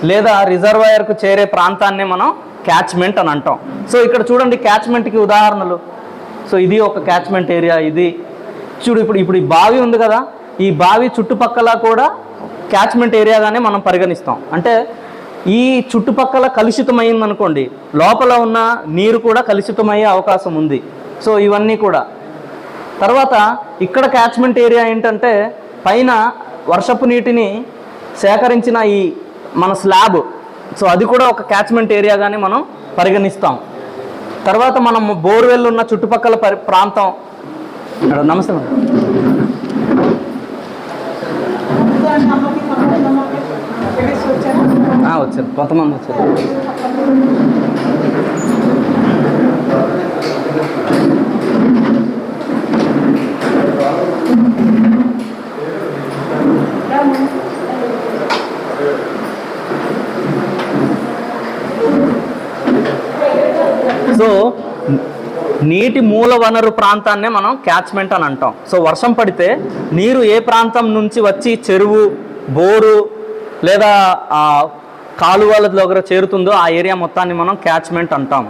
లేదా రిజర్వాయర్కు చేరే ప్రాంతాన్నే మనం క్యాచ్మెంట్ అని అంటాం. సో ఇక్కడ చూడండి క్యాచ్మెంట్కి ఉదాహరణలు. సో ఇది ఒక క్యాచ్మెంట్ ఏరియా. ఇది చూడు, ఇప్పుడు ఈ బావి ఉంది కదా, ఈ బావి చుట్టుపక్కల కూడా క్యాచ్మెంట్ ఏరియాగానే మనం పరిగణిస్తాం. అంటే ఈ చుట్టుపక్కల కలుషితమైంది అనుకోండి, లోపల ఉన్న నీరు కూడా కలుషితమయ్యే అవకాశం ఉంది. సో ఇవన్నీ కూడా తర్వాత ఇక్కడ క్యాచ్మెంట్ ఏరియా ఏంటంటే పైన వర్షపు నీటిని సేకరించిన ఈ మన స్లాబ్, సో అది కూడా ఒక క్యాచ్మెంట్ ఏరియాగానే మనం పరిగణిస్తాం. తర్వాత మనం బోర్వెల్ ఉన్న చుట్టుపక్కల ప్రాంతం. నమస్తే మేడం. వచ్చారు, కొంతమంది వచ్చారు. సో నీటి మూల వనరు ప్రాంతాన్నే మనం క్యాచ్మెంట్ అని అంటాం. సో వర్షం పడితే నీరు ఏ ప్రాంతం నుంచి వచ్చి చెరువు, బోరు లేదా కాలువల దగ్గర చేరుతుందో ఆ ఏరియా మొత్తాన్ని మనం క్యాచ్మెంట్ అంటాం.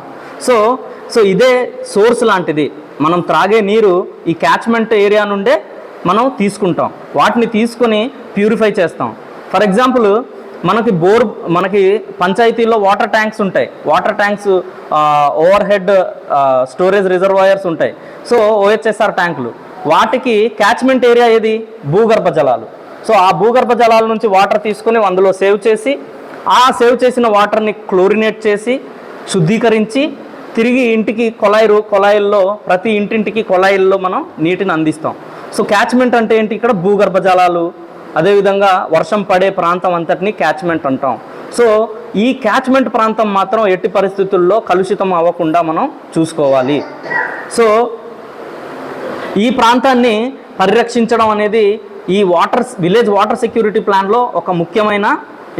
సో ఇదే సోర్స్ లాంటిది. మనం త్రాగే నీరు ఈ క్యాచ్మెంట్ ఏరియా నుండే మనం తీసుకుంటాం, వాటిని తీసుకొని ప్యూరిఫై చేస్తాం. ఫర్ ఎగ్జాంపుల్ మనకి పంచాయతీల్లో వాటర్ ట్యాంక్స్ ఉంటాయి. Water tanks over head storage reservoirs ఉంటాయి. సో OHSR ట్యాంకులు, వాటికి క్యాచ్మెంట్ ఏరియా ఏది, భూగర్భ జలాలు. సో ఆ భూగర్భ జలాల నుంచి వాటర్ తీసుకొని అందులో సేవ్ చేసి, ఆ సేవ్ చేసిన వాటర్ని క్లోరినేట్ చేసి శుద్ధీకరించి తిరిగి ఇంటికి కొలాయిల్లో ప్రతి ఇంటింటికి కొలాయిల్లో మనం నీటిని అందిస్తాం. సో క్యాచ్మెంట్ అంటే ఏంటి, ఇక్కడ భూగర్భ జలాలు, అదేవిధంగా వర్షం పడే ప్రాంతం అంతటిని క్యాచ్మెంట్ అంటాం. సో ఈ క్యాచ్మెంట్ ప్రాంతం మాత్రం ఎట్టి పరిస్థితుల్లో కలుషితం అవ్వకుండా మనం చూసుకోవాలి. సో ఈ ప్రాంతాన్ని పరిరక్షించడం అనేది ఈ విలేజ్ వాటర్ సెక్యూరిటీ ప్లాన్లో ఒక ముఖ్యమైన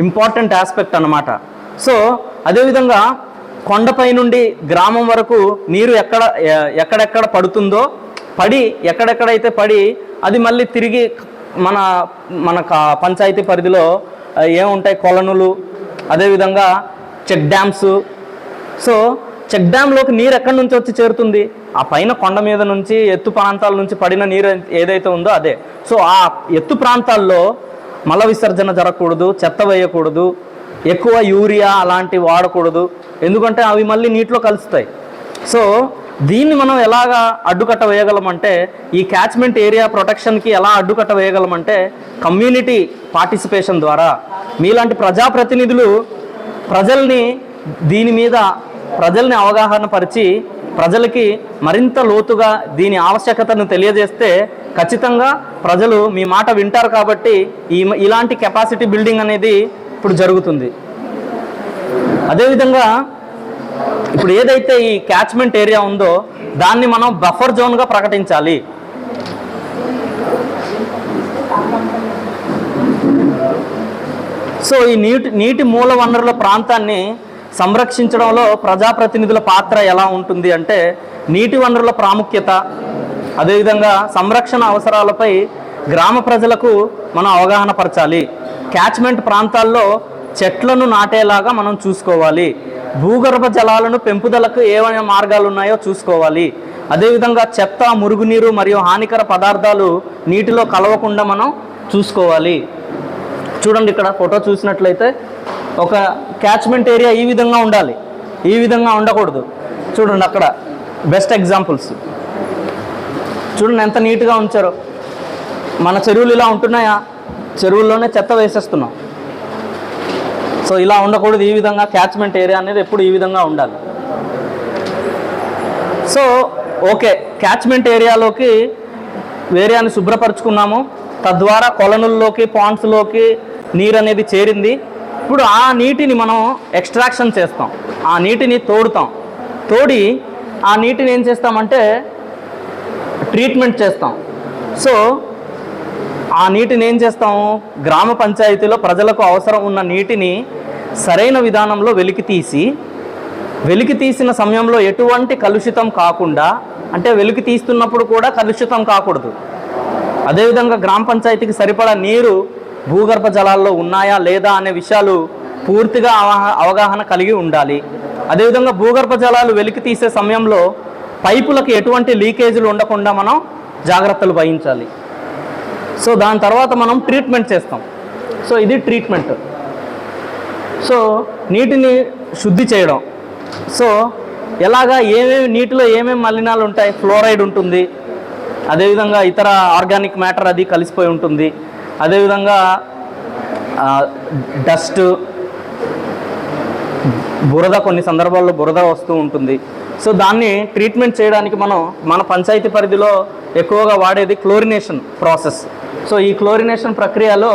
ఇంపార్టెంట్ ఆస్పెక్ట్ అన్నమాట. సో అదేవిధంగా కొండపై నుండి గ్రామం వరకు నీరు ఎక్కడెక్కడ పడుతుందో పడి ఎక్కడెక్కడైతే పడి అది మళ్ళీ తిరిగి మన మన పంచాయతీ పరిధిలో ఏముంటాయి, కొలనులు, అదేవిధంగా చెక్ డ్యామ్స్. సో చెక్ డ్యామ్లోకి నీరు ఎక్కడి నుంచి వచ్చి చేరుతుంది? ఆ పైన కొండ మీద నుంచి ఎత్తు ప్రాంతాల నుంచి పడిన నీరు ఏదైతే ఉందో అదే. సో ఆ ఎత్తు ప్రాంతాల్లో మల విసర్జన జరగకూడదు, చెత్త వేయకూడదు, ఎక్కువ యూరియా అలాంటివి వాడకూడదు, ఎందుకంటే అవి మళ్ళీ నీటిలో కలుస్తాయి. సో దీన్ని మనం ఎలాగా అడ్డుకట్ట వేయగలమంటే, ఈ క్యాచ్మెంట్ ఏరియా ప్రొటెక్షన్కి ఎలా అడ్డుకట్ట వేయగలమంటే కమ్యూనిటీ పార్టిసిపేషన్ ద్వారా. మీలాంటి ప్రజాప్రతినిధులు దీని మీద ప్రజల్ని అవగాహన పరిచి ప్రజలకి మరింత లోతుగా దీని ఆవశ్యకతను తెలియజేస్తే ఖచ్చితంగా ప్రజలు మీ మాట వింటారు. కాబట్టి ఇలాంటి కెపాసిటీ బిల్డింగ్ అనేది ఇప్పుడు జరుగుతుంది. అదేవిధంగా ఇప్పుడు ఏదైతే ఈ క్యాచ్మెంట్ ఏరియా ఉందో దాన్ని మనం బఫర్ జోన్గా ప్రకటించాలి. సో ఈ నీటి మూల వనరుల ప్రాంతాన్ని సంరక్షించడంలో ప్రజాప్రతినిధుల పాత్ర ఎలా ఉంటుంది అంటే, నీటి వనరుల ప్రాముఖ్యత, అదేవిధంగా సంరక్షణ అవసరాలపై గ్రామ ప్రజలకు మనం అవగాహన పరచాలి. క్యాచ్మెంట్ ప్రాంతాల్లో చెట్లను నాటేలాగా మనం చూసుకోవాలి. భూగర్భ జలాలను పెంపుదలకు ఏమైనా మార్గాలు ఉన్నాయో చూసుకోవాలి. అదేవిధంగా చెత్త, మురుగునీరు మరియు హానికర పదార్థాలు నీటిలో కలవకుండా మనం చూసుకోవాలి. చూడండి, ఇక్కడ ఫోటో చూసినట్లయితే ఒక క్యాచ్మెంట్ ఏరియా ఈ విధంగా ఉండాలి, ఈ విధంగా ఉండకూడదు. చూడండి అక్కడ బెస్ట్ ఎగ్జాంపుల్స్ చూడండి ఎంత నీట్గా ఉంచారో. మన చెరువులు ఇలా ఉంటున్నాయా? చెరువుల్లోనే చెత్త వేసేస్తున్నాం. సో ఇలా ఉండకూడదు. ఈ విధంగా క్యాచ్మెంట్ ఏరియా అనేది ఎప్పుడు ఈ విధంగా ఉండాలి. సో ఓకే, క్యాచ్మెంట్ ఏరియాలోకి ఏరియాని శుభ్రపరుచుకున్నాము. తద్వారా కొలనుల్లోకి, పాండ్స్లోకి నీరు అనేది చేరింది. ఇప్పుడు ఆ నీటిని మనం ఎక్స్ట్రాక్షన్ చేస్తాం, ఆ నీటిని తోడి ఆ నీటిని ఏం చేస్తామంటే ట్రీట్మెంట్ చేస్తాం. సో ఆ నీటిని ఏం చేస్తాము, గ్రామ పంచాయతీలో ప్రజలకు అవసరం ఉన్న నీటిని సరైన విధానంలో వెలికి తీసిన సమయంలో ఎటువంటి కలుషితం కాకుండా, అంటే వెలికి తీస్తున్నప్పుడు కూడా కలుషితం కాకూడదు. అదేవిధంగా గ్రామ పంచాయతీకి సరిపడా నీరు భూగర్భ జలాల్లో ఉన్నాయా లేదా అనే విషయాలు పూర్తిగా అవగాహన కలిగి ఉండాలి. అదేవిధంగా భూగర్భ జలాలు వెలికి తీసే సమయంలో పైపులకు ఎటువంటి లీకేజీలు ఉండకుండా మనం జాగ్రత్తలు వహించాలి. సో దాని తర్వాత మనం ట్రీట్మెంట్ చేస్తాం. సో ఇది ట్రీట్మెంట్. సో నీటిని శుద్ధి చేయడం. సో ఎలాగా నీటిలో ఏమేమి మలినాలు ఉంటాయి? ఫ్లోరైడ్ ఉంటుంది, అదేవిధంగా ఇతర ఆర్గానిక్ మ్యాటర్ అది కలిసిపోయి ఉంటుంది, అదేవిధంగా డస్ట్, బురద, కొన్ని సందర్భాల్లో బురద వస్తూ ఉంటుంది. సో దాన్ని ట్రీట్మెంట్ చేయడానికి మన పంచాయతీ పరిధిలో ఎక్కువగా వాడేది క్లోరినేషన్ ప్రాసెస్. సో ఈ క్లోరినేషన్ ప్రక్రియలో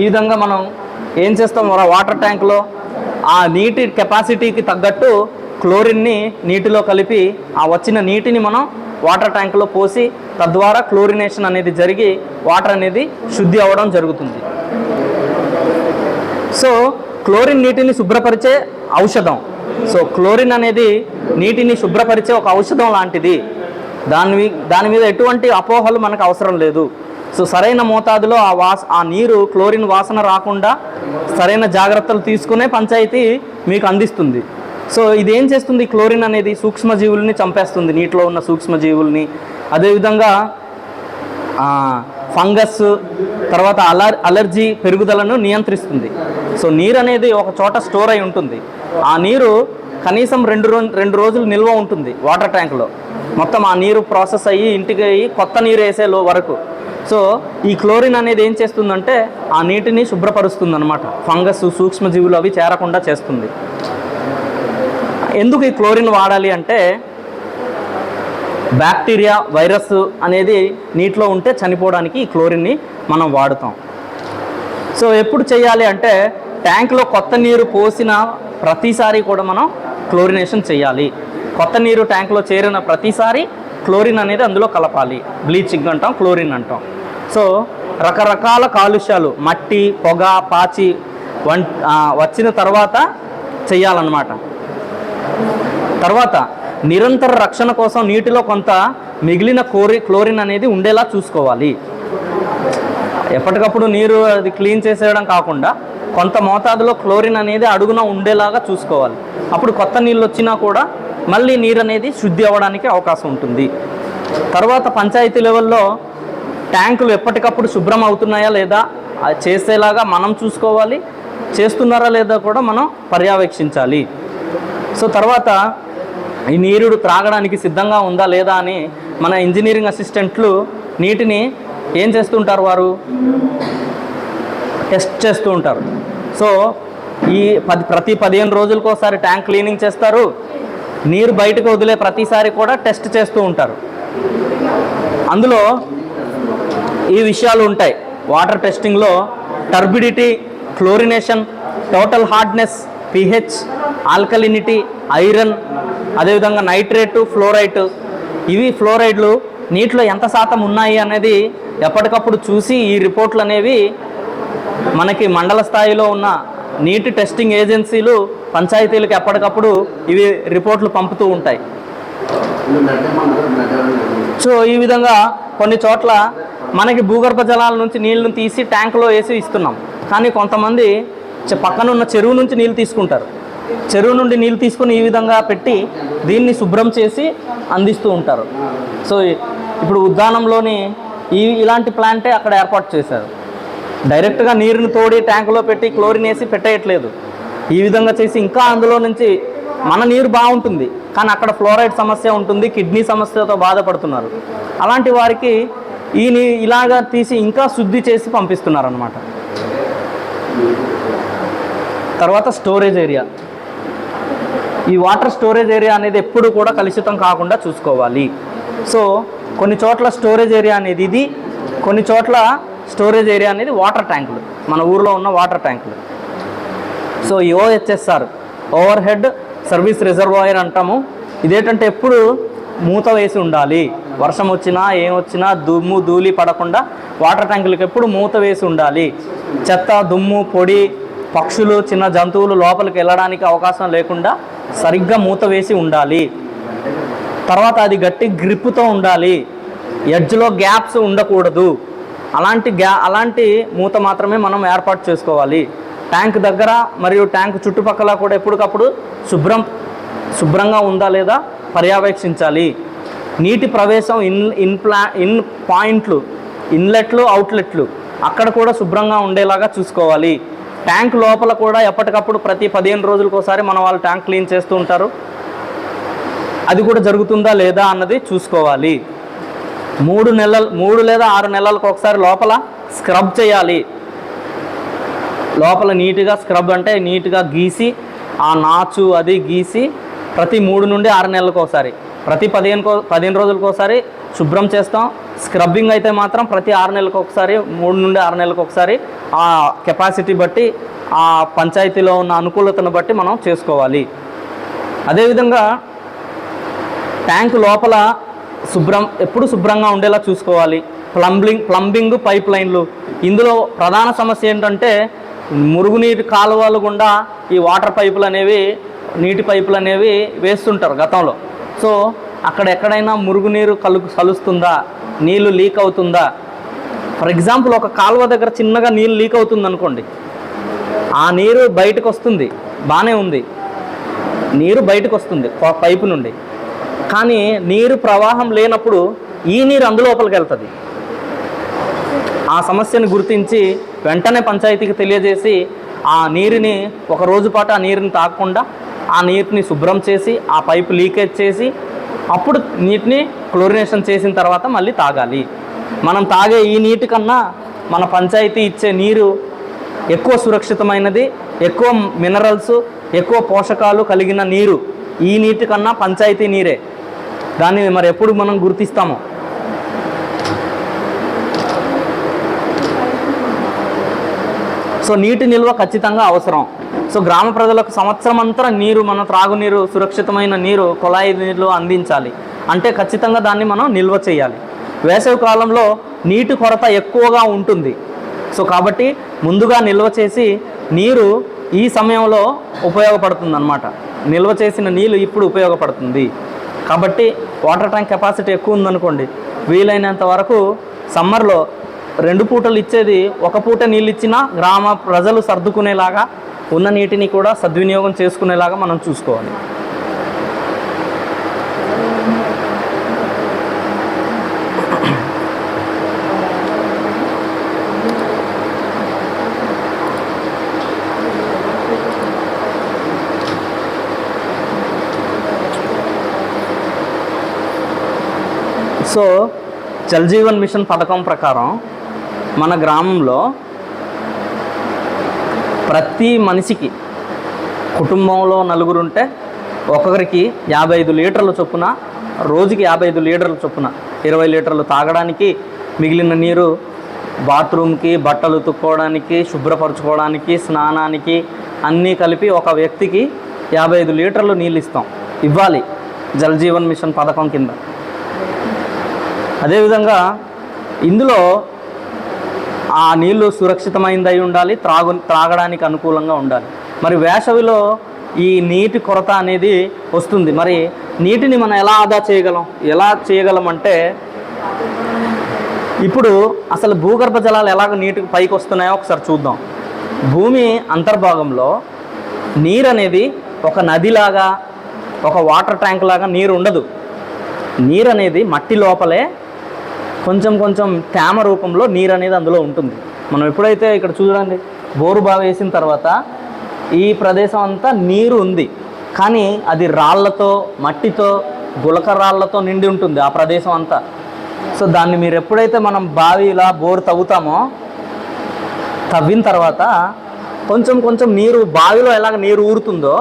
ఈ విధంగా మనం ఏం చేస్తాం, వాటర్ ట్యాంక్లో ఆ నీటి కెపాసిటీకి తగ్గట్టు క్లోరిన్ని నీటిలో కలిపి ఆ వచ్చిన నీటిని మనం వాటర్ ట్యాంకులో పోసి తద్వారా క్లోరినేషన్ అనేది జరిగి వాటర్ అనేది శుద్ధి అవ్వడం జరుగుతుంది. సో క్లోరిన్ నీటిని శుభ్రపరిచే ఔషధం. సో క్లోరిన్ అనేది నీటిని శుభ్రపరిచే ఒక ఔషధం లాంటిది. దాని మీద ఎటువంటి అపోహలు మనకు అవసరం లేదు. సో సరైన మోతాదులో ఆ నీరు క్లోరిన్ వాసన రాకుండా సరైన జాగ్రత్తలు తీసుకునే పంచాయతీ మీకు అందిస్తుంది. సో ఇదేం చేస్తుంది, క్లోరిన్ అనేది సూక్ష్మజీవుల్ని చంపేస్తుంది, నీటిలో ఉన్న సూక్ష్మజీవుల్ని. అదేవిధంగా ఫంగస్, తర్వాత అలర్జీ పెరుగుదలను నియంత్రిస్తుంది. సో నీరు అనేది ఒక చోట స్టోర్ అయి ఉంటుంది. ఆ నీరు కనీసం రెండు రోజులు నిల్వ ఉంటుంది వాటర్ ట్యాంకులో. మొత్తం ఆ నీరు ప్రాసెస్ అయ్యి ఇంటికి అయ్యి కొత్త నీరు వేసే వరకు. సో ఈ క్లోరిన్ అనేది ఏం చేస్తుందంటే ఆ నీటిని శుభ్రపరుస్తుంది అన్నమాట. ఫంగస్, సూక్ష్మజీవులు అవి చేరకుండా చేస్తుంది. ఎందుకు ఈ క్లోరిన్ వాడాలి అంటే, బ్యాక్టీరియా, వైరస్ అనేది నీటిలో ఉంటే చనిపోవడానికి ఈ క్లోరిన్ని మనం వాడుతాం. సో ఎప్పుడు చేయాలి అంటే, ట్యాంక్లో కొత్త నీరు పోసిన ప్రతిసారి కూడా మనం క్లోరినేషన్ చేయాలి. కొత్త నీరు ట్యాంక్లో చేరిన ప్రతిసారి క్లోరిన్ అనేది అందులో కలపాలి. బ్లీచింగ్ అంటాం, క్లోరిన్ అంటాం. సో రకరకాల కాలుష్యాలు, మట్టి, పొగ, పాచి వచ్చిన తర్వాత చేయాలన్నమాట. తర్వాత నిరంతర రక్షణ కోసం నీటిలో కొంత మిగిలిన క్లోరిన్ అనేది ఉండేలా చూసుకోవాలి. ఎప్పటికప్పుడు నీరు అది క్లీన్ చేసేయడం కాకుండా కొంత మోతాదులో క్లోరిన్ అనేది అడుగున ఉండేలాగా చూసుకోవాలి. అప్పుడు కొత్త నీళ్ళు వచ్చినా కూడా మళ్ళీ నీరు అనేది శుద్ధి అవ్వడానికి అవకాశం ఉంటుంది. తర్వాత పంచాయతీ లెవెల్లో ట్యాంకులు ఎప్పటికప్పుడు శుభ్రం అవుతున్నాయా లేదా చేసేలాగా మనం చూసుకోవాలి, చేస్తున్నారా లేదా కూడా మనం పర్యవేక్షించాలి. సో తర్వాత ఈ నీరు త్రాగడానికి సిద్ధంగా ఉందా లేదా అని మన ఇంజనీరింగ్ అసిస్టెంట్లు నీటిని ఏం చేస్తుంటారు, వారు టెస్ట్ చేస్తూ ఉంటారు. సో ఈ ప్రతి 15 రోజులకు ఒకసారి ట్యాంక్ క్లీనింగ్ చేస్తారు. నీరు బయటకు వదిలే ప్రతిసారి కూడా టెస్ట్ చేస్తూ ఉంటారు. అందులో ఈ విషయాలు ఉంటాయి. వాటర్ టెస్టింగ్లో turbidity, chlorination, total hardness, pH, alkalinity, iron, అదేవిధంగా నైట్రేటు, ఫ్లోరైట్. ఇవి ఫ్లోరైడ్లు నీటిలో ఎంత శాతం ఉన్నాయి అనేది ఎప్పటికప్పుడు చూసి ఈ రిపోర్ట్లు అనేవి మనకి మండల స్థాయిలో ఉన్న నీటి టెస్టింగ్ ఏజెన్సీలు పంచాయతీలకు ఎప్పటికప్పుడు ఇవి రిపోర్ట్లు పంపుతూ ఉంటాయి. సో ఈ విధంగా కొన్ని చోట్ల మనకి భూగర్భ జలాల నుంచి నీళ్ళను తీసి ట్యాంకులో వేసి ఇస్తున్నాం. కానీ కొంతమంది పక్కన ఉన్న చెరువు నుంచి నీళ్ళు తీసుకుంటారు. చెరువు నుండి నీళ్ళు తీసుకుని ఈ విధంగా పెట్టి దీన్ని శుభ్రం చేసి అందిస్తూ ఉంటారు. సో ఇప్పుడు ఉద్యానంలోని ఇలాంటి ప్లాంటే అక్కడ ఏర్పాటు చేశారు. డైరెక్ట్గా నీరుని తోడి ట్యాంకులో పెట్టి క్లోరిన్ వేసి పెట్టేయట్లేదు. ఈ విధంగా చేసి ఇంకా అందులో నుంచి మన నీరు బాగుంటుంది, కానీ అక్కడ ఫ్లోరైడ్ సమస్య ఉంటుంది, కిడ్నీ సమస్యతో బాధపడుతున్నారు. అలాంటి వారికి ఇలాగా తీసి ఇంకా శుద్ధి చేసి పంపిస్తున్నారు అన్నమాట. తర్వాత స్టోరేజ్ ఏరియా. ఈ వాటర్ స్టోరేజ్ ఏరియా అనేది ఎప్పుడు కూడా కలుషితం కాకుండా చూసుకోవాలి. సో కొన్ని చోట్ల స్టోరేజ్ ఏరియా అనేది ఇది, కొన్ని చోట్ల స్టోరేజ్ ఏరియా అనేది వాటర్ ట్యాంకులు, మన ఊర్లో ఉన్న వాటర్ ట్యాంకులు. సో ఈ OHSR, over head service reservoir అంటాము. ఇదేంటంటే ఎప్పుడు మూత వేసి ఉండాలి. వర్షం వచ్చినా ఏమొచ్చినా దుమ్ము ధూళి పడకుండా వాటర్ ట్యాంకులకి ఎప్పుడు మూత వేసి ఉండాలి. చెత్త, దుమ్ము, పొడి, పక్షులు, చిన్న జంతువులు లోపలికి వెళ్ళడానికి అవకాశం లేకుండా సరిగ్గా మూత వేసి ఉండాలి. తర్వాత అది గట్టి గ్రిప్పుతో ఉండాలి. ఎడ్జ్లో గ్యాప్స్ ఉండకూడదు. అలాంటి మూత మాత్రమే మనం ఏర్పాటు చేసుకోవాలి. ట్యాంక్ దగ్గర మరియు ట్యాంక్ చుట్టుపక్కల కూడా ఎప్పటికప్పుడు శుభ్రంగా ఉందా లేదా పర్యవేక్షించాలి. నీటి ప్రవేశం ఇన్ పాయింట్లు, ఇన్లెట్లు, అవుట్లెట్లు అక్కడ కూడా శుభ్రంగా ఉండేలాగా చూసుకోవాలి. ట్యాంక్ లోపల కూడా ఎప్పటికప్పుడు ప్రతి 15 రోజులకు ఒకసారి మన వాళ్ళు ట్యాంక్ క్లీన్ చేస్తూ ఉంటారు. అది కూడా జరుగుతుందా లేదా అన్నది చూసుకోవాలి. 3 లేదా 6 నెలలకు ఒకసారి లోపల స్క్రబ్ చేయాలి. లోపల నీట్గా స్క్రబ్ అంటే నీట్గా గీసి ఆ నాచు అది గీసి ప్రతి 3 నుండి 6 నెలలకు ఒకసారి, ప్రతి 15 రోజులకు ఒకసారి శుభ్రం చేస్తాం. స్క్రబ్బింగ్ అయితే మాత్రం ప్రతి 6 నెలలకు ఒకసారి, 3 నుండి 6 నెలలకు ఒకసారి ఆ కెపాసిటీ బట్టి, ఆ పంచాయతీలో ఉన్న అనుకూలతను బట్టి మనం చేసుకోవాలి. అదేవిధంగా ట్యాంక్ లోపల ఎప్పుడు శుభ్రంగా ఉండేలా చూసుకోవాలి. ప్లంబింగ్ పైప్ లైన్లు. ఇందులో ప్రధాన సమస్య ఏంటంటే మురుగునీటి కాలువలు గుండా ఈ వాటర్ పైపులు అనేవి, నీటి పైపులు అనేవి వేస్తుంటారు గతంలో. సో అక్కడ ఎక్కడైనా మురుగునీరు కలుస్తుందా, నీళ్ళు లీక్ అవుతుందా? ఫర్ ఎగ్జాంపుల్ ఒక కాలువ దగ్గర చిన్నగా నీళ్ళు లీక్ అవుతుంది అనుకోండి, ఆ నీరు బయటకు వస్తుంది, బాగానే ఉంది, నీరు బయటకు వస్తుంది పైపు నుండి. కానీ నీరు ప్రవాహం లేనప్పుడు ఈ నీరు అందులోపలికి వెళ్తుంది. ఆ సమస్యను గుర్తించి వెంటనే పంచాయతీకి తెలియజేసి ఆ నీరుని ఒక రోజు పాటు ఆ నీరుని తాగకుండా ఆ నీటిని శుభ్రం చేసి ఆ పైపు లీకేజ్ చేసి అప్పుడు నీటిని క్లోరినేషన్ చేసిన తర్వాత మళ్ళీ తాగాలి. మనం తాగే ఈ నీటి కన్నా మన పంచాయతీ ఇచ్చే నీరు ఎక్కువ సురక్షితమైనది, ఎక్కువ మినరల్స్, ఎక్కువ పోషకాలు కలిగిన నీరు ఈ నీటి కన్నా పంచాయతీ నీరే. దాన్ని మరి ఎప్పుడు మనం గుర్తిస్తామో. సో నీటి నిల్వ ఖచ్చితంగా అవసరం. సో గ్రామ ప్రజలకు సంవత్సరం అంతా నీరు, మన త్రాగునీరు, సురక్షితమైన నీరు, కుళాయి నీళ్ళు అందించాలి. అంటే ఖచ్చితంగా దాన్ని మనం నిల్వ చేయాలి. వేసవి కాలంలో నీటి కొరత ఎక్కువగా ఉంటుంది. సో కాబట్టి ముందుగా నిల్వ చేసి నీరు ఈ సమయంలో ఉపయోగపడుతుంది అన్నమాట. నిల్వ చేసిన నీళ్ళు ఇప్పుడు ఉపయోగపడుతుంది. కాబట్టి వాటర్ ట్యాంక్ కెపాసిటీ ఎక్కువ ఉందనుకోండి, వీలైనంత వరకు సమ్మర్లో 2 పూటలు ఇచ్చేది 1 పూట నీళ్ళు ఇచ్చినా గ్రామ ప్రజలు సర్దుకునేలాగా, ఉన్న నీటిని కూడా సద్వినియోగం చేసుకునేలాగా మనం చూసుకోవాలి. సో జల్ జీవన్ మిషన్ పథకం ప్రకారం మన గ్రామంలో ప్రతి మనిషికి, కుటుంబంలో 4 ఉంటే ఒక్కొక్కరికి 55 లీటర్ల చొప్పున, రోజుకి 55 లీటర్ల చొప్పున 20 లీటర్లు తాగడానికి, మిగిలిన నీరు బాత్రూమ్కి, బట్టలు ఉతుక్కోవడానికి, శుభ్రపరచుకోవడానికి, స్నానానికి అన్నీ కలిపి ఒక వ్యక్తికి 55 లీటర్లు నీళ్ళు ఇవ్వాలి జల్ జీవన్ మిషన్ పథకం కింద. అదేవిధంగా ఇందులో ఆ నీళ్లు సురక్షితమైనదై ఉండాలి, త్రాగడానికి అనుకూలంగా ఉండాలి. మరి వేసవిలో ఈ నీటి కొరత అనేది వస్తుంది. మరి నీటిని మనం ఎలా ఆదా చేయగలం అంటే, ఇప్పుడు అసలు భూగర్భ జలాలు ఎలాగ నీటికి పైకి వస్తున్నాయో ఒకసారి చూద్దాం. భూమి అంతర్భాగంలో నీరు అనేది ఒక నదిలాగా, ఒక వాటర్ ట్యాంక్ లాగా నీరు ఉండదు. నీరు అనేది మట్టి లోపలే కొంచెం తేమ రూపంలో నీరు అనేది అందులో ఉంటుంది. మనం ఎప్పుడైతే ఇక్కడ చూడండి, బోరు బావి వేసిన తర్వాత ఈ ప్రదేశం అంతా నీరు ఉంది, కానీ అది రాళ్లతో, మట్టితో, గులక రాళ్లతో నిండి ఉంటుంది ఆ ప్రదేశం అంతా. సో దాన్ని మీరు ఎప్పుడైతే మనం బావి ఇలా బోరు తవ్విన తర్వాత కొంచెం నీరు, బావిలో ఎలాగ నీరు ఊరుతుందో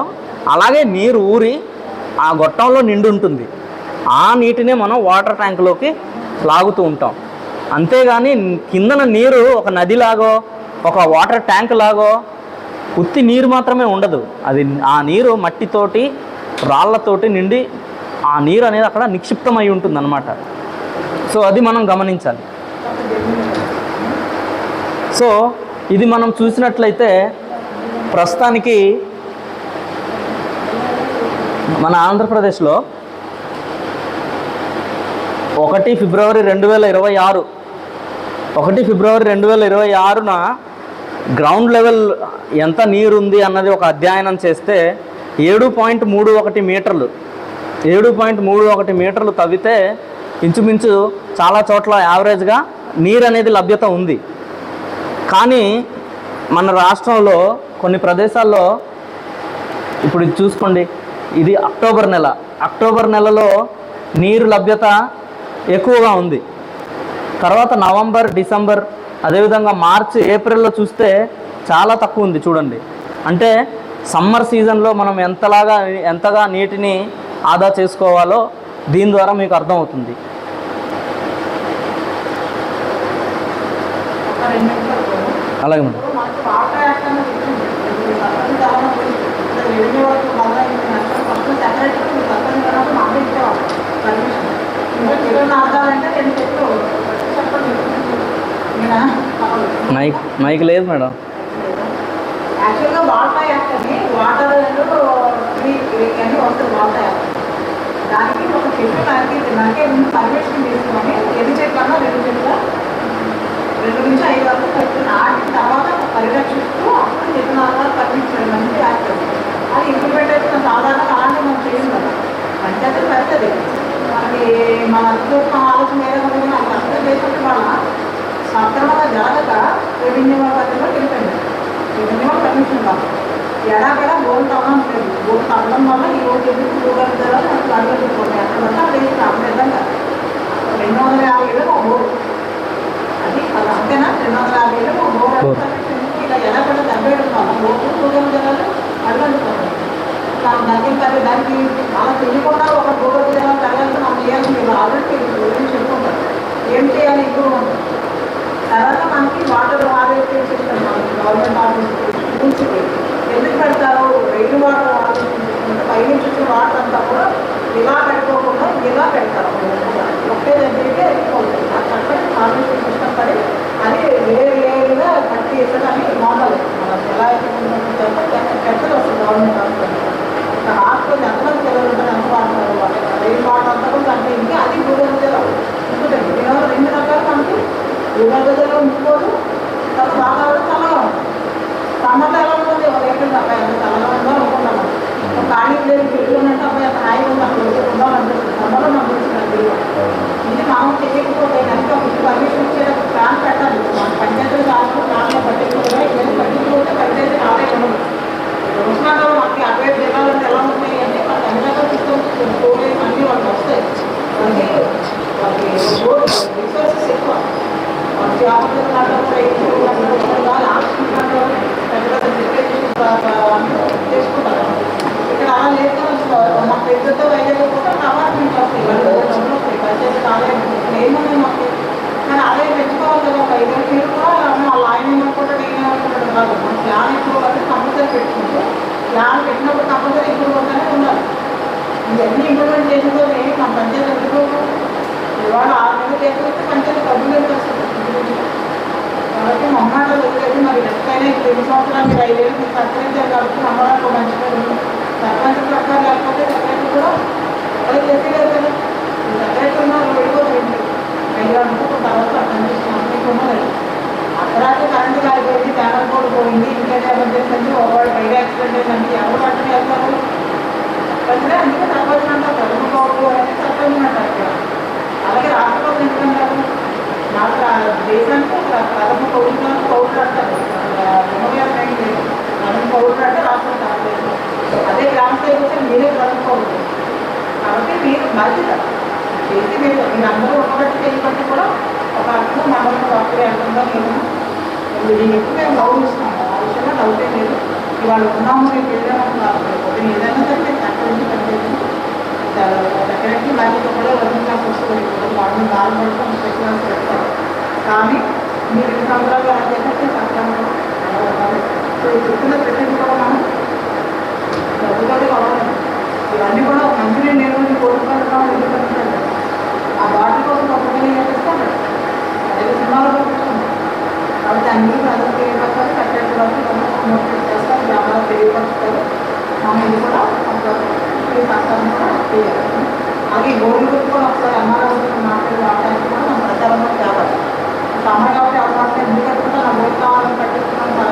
అలాగే నీరు ఊరి ఆ గొట్టంలో నిండి ఉంటుంది. ఆ నీటినే మనం వాటర్ ట్యాంకులోకి లాగుతూ ఉంటాం. అంతేగాని కిందన నీరు ఒక నదిలాగో, ఒక వాటర్ ట్యాంక్ లాగో ఉత్తి నీరు మాత్రమే ఉండదు. అది ఆ నీరు మట్టితోటి, రాళ్లతోటి నిండి ఆ నీరు అనేది అక్కడ నిక్షిప్తమై ఉంటుంది అన్నమాట. సో అది మనం గమనించాలి. సో ఇది మనం చూసినట్లయితే ప్రస్తుతానికి మన ఆంధ్రప్రదేశ్లో 1 ఫిబ్రవరి 2026న గ్రౌండ్ లెవెల్ ఎంత నీరు ఉంది అన్నది ఒక అధ్యయనం చేస్తే 7.31 మీటర్లు తవ్వితే ఇంచుమించు చాలా చోట్ల యావరేజ్గా నీరు అనేది లభ్యత ఉంది. కానీ మన రాష్ట్రంలో కొన్ని ప్రదేశాల్లో, ఇప్పుడు ఇది చూసుకోండి, ఇది అక్టోబర్ నెలలో నీరు లభ్యత ఎక్కువగా ఉంది. తర్వాత నవంబర్, డిసెంబర్, అదేవిధంగా మార్చి, ఏప్రిల్లో చూస్తే చాలా తక్కువ ఉంది. చూడండి, అంటే సమ్మర్ సీజన్లో మనం ఎంతగా నీటిని ఆదా చేసుకోవాలో దీని ద్వారా మీకు అర్థమవుతుంది. అలాగే మేడం. మైక్ లేదు మేడం. యాక్చువల్గా వాటర్ యాక్ట్ అని వాటర్ అని వస్తుంది. వాటర్ యాక్ట్ దానికి ఒక చెట్టు నరికే ముందు పర్మిషన్ తీసుకొని ఎన్ని చెట్లన్నా 2 చెట్ల 2 నుంచి 5 వరకు చెట్లు నాటిన తర్వాత పరిరక్షిస్తూ అప్పుడు చెట్టు నాటాలు పర్మిషన్ మంచి యాక్ట్. అది ఇంప్లిమెంట్ అయితే సాధారణంగా అలాంటి మనం చేయం కదా, పంచాయతీలు పెడుతుంది. మనకి మన ఆలోచన ఏదైనా మనకు అర్థం చేసినట్టు వల్ల సక్రమంగా జరగక రెవెన్యూ పద్ధతిలో వెళ్ళిపోయింది. రెవెన్యూ పర్మిషన్ కాదు, ఎడాపెడా బోర్డు తవ్వడం లేదు. బోర్డు తవ్వడం వల్ల ఈ రోజు ఎందుకు భూగర్భ జలాలు మనకు అడగలుగుతున్నాయి. అక్కడ వల్ల అది విధంగా 250 ఏళ్ళు ఒక బోర్డు, అది అంతేనా, 250 ఏళ్ళు ఒక బోర్డు. ఇలా ఎడాపెడా 70 ఏళ్ళు బోర్డు భూగర్భ జలాలు అడగలుగుతున్నాయి. దానికి అలా తెలియకుండా ఒక భూగర్భ జలాలు తరగాల్సిన మనం చేయాల్సి మీరు ఆల్రెడీ చెప్పుకుంటారు. ఏం చేయాలి ఇప్పుడు తర్వాత మనకి వాటర్ హార్వెస్టింగ్ సిస్టమ్, మనకి గవర్నమెంట్ ఆఫీస్ రూల్స్కి ఎందుకు పెడతారు? రెయిన్ వాటర్ హార్వెస్టింగ్ సిస్టమ్ అంటే పైనుంచి వచ్చిన వాటర్ అంతా కూడా ఇలా పెట్టుకోకుండా తెలియకపోతే కనుక మీకు పర్మిషన్ ఇచ్చేటప్పుడు ప్లాన్ పెట్టాలి. మన పంచాయతీ కాదు ప్లాన్లో పట్టించుకుంటే ఇవన్నీ పట్టించుకుంటే పంచాయతీ రాలే ఉండదు. ఉస్మానాబాద్ మనకి 65 జిల్లాలు ఎలా ఉన్నాయి అంటే మన పంచాయతీ సిస్టమ్ స్టోరేజ్ అన్నీ వాళ్ళకి వస్తాయి. వాళ్ళకి రిసోర్సెస్ ఎక్కువ. వాళ్ళకి ఆపరేషన్ కాదు ఆక్సిజన్ కాదు పెద్ద చేసుకుంటారు. ఇక్కడ అలా లేదు. మాకు పెద్దతో వేయకపోతే అపార్ట్మెంట్ వస్తాయి. వాళ్ళు డబ్బులు వస్తాయి. పంచాయతీ ఆదాయం ఏమున్నాయి మాకు. కానీ ఆదాయం పెంచుకోవాలి కదా. ఒక 5 మీరు కూడా వాళ్ళ ఆయన ఏమనుకుంటాడు ఏమనుకుంటాడు కాదు. మన ప్లాన్ ఎక్కువ కాబట్టి కంపల్సరీ పెట్టుకుంటే ప్లాన్ పెట్టినప్పుడు కంపల్సరీ ఇంప్రూవ్ అవుతానే ఉండాలి. ఇవన్నీ ఇంప్రూవ్మెంట్ చేసినతోనే మన పంచాయతీ ఎందుకు ఇవాళ 6 నెలలు చేస్తే పంచాయతీ డబ్బులు ఎంత వస్తుంది. కాబట్టి మొహమాట వదిలేదు. మరి ఎక్కడైనా 2 సంవత్సరాలు మీరు 5 ఏళ్ళు మీరు సర్పంచ్ కాబట్టి నమ్మడానికి మంచిగా ఉంది. సర్పంచ్ ప్రకారం లేకపోతే సెక్రటరీ కూడా అది చేసేలేదు కదా. సెక్రటరీ ఉన్న వెళ్ళిపోతుంది. 5 అనుకుంటున్న తర్వాత అర్థం ఉన్నది. అర్ధరాత్రి కరెంటు కాలిపోయింది, ఛానల్ కోడ్ పోయింది, ఇంకేదో ఎమర్జెన్సీ అంటే ఒకవాడు బయట యాక్సిడెంట్ అయిందంటే ఎవరు పట్టని వెళ్తారు. సర్పంచ్లే. అందుకే సర్పంచ్ అంటారు. ప్రథమ పౌరులు అనేది సర్పంచ్ అంటారు. అలాగే రాష్ట్రపతి ఎందుకంటారు. నాకు దేశానికి ప్రథమ పౌరులు అంటారు. ప్రథమ పౌరులు అంటే రాష్ట్రపతి. అదే గ్రామ స్థాయికి వచ్చి మీరే ప్రథమ పౌరులు. కాబట్టి మీరు బాధ్యత చేసి మీరు అందరూ ఒకబట్టి చేయబట్టి కూడా ఒక అర్థం మనం డాక్టర్ అంటుందో నేను ఎక్కువ మేము గౌరవిస్తున్నాము. ఆ విషయంలో డౌటే లేదు. ఇవాళ ఉన్నాము మేము వెళ్ళామని కాకపోతే ఏదైనా సరే సెక్రటరీ పనిచేసి సెక్రటరీ బాధ్యత కూడా వర్కింగ్ క్లాస్ వస్తుంది. వాళ్ళని బాధపడుతూ స్పెషల్ పెడతారు. కానీ మీరు 2 సంవత్సరాలు అలా చేస్తే సక్రమంగా ఉండాలి. సో ఈ చెప్పిన ప్రతి కూడా మనం డబ్బుతోటి కావాలి. ఇవన్నీ కూడా మంచినీళ్ళు నేను కోరుకుంటున్నాం. ఎందుకంటే ఆ బాటిల్ కోసం ఒక్కరిని చేస్తాను. అదే సినిమాలో చూపిస్తుంది. కాబట్టి అన్ని ప్రజలు తెలియపరచాలి. సెక్రటరీ వాళ్ళు మోటివేట్ చేస్తారు. గ్రామాలు తెలియపరుస్తారు. మనం ఇది కూడా ఈ సహకారం కూడా చేయాలి. అలాగే గోల్డ్ గురించి కూడా ఒకసారి అమ్మాయి మాట్లాడి వాడడానికి కూడా మనం ప్రచారంలో తేవాలి. సామాన్ కాబట్టి ఎవరు మాట్లాడి ఎందుకు కట్టుకుంటా నా గోల్డ్ కావాలని కట్టిస్తున్నాం.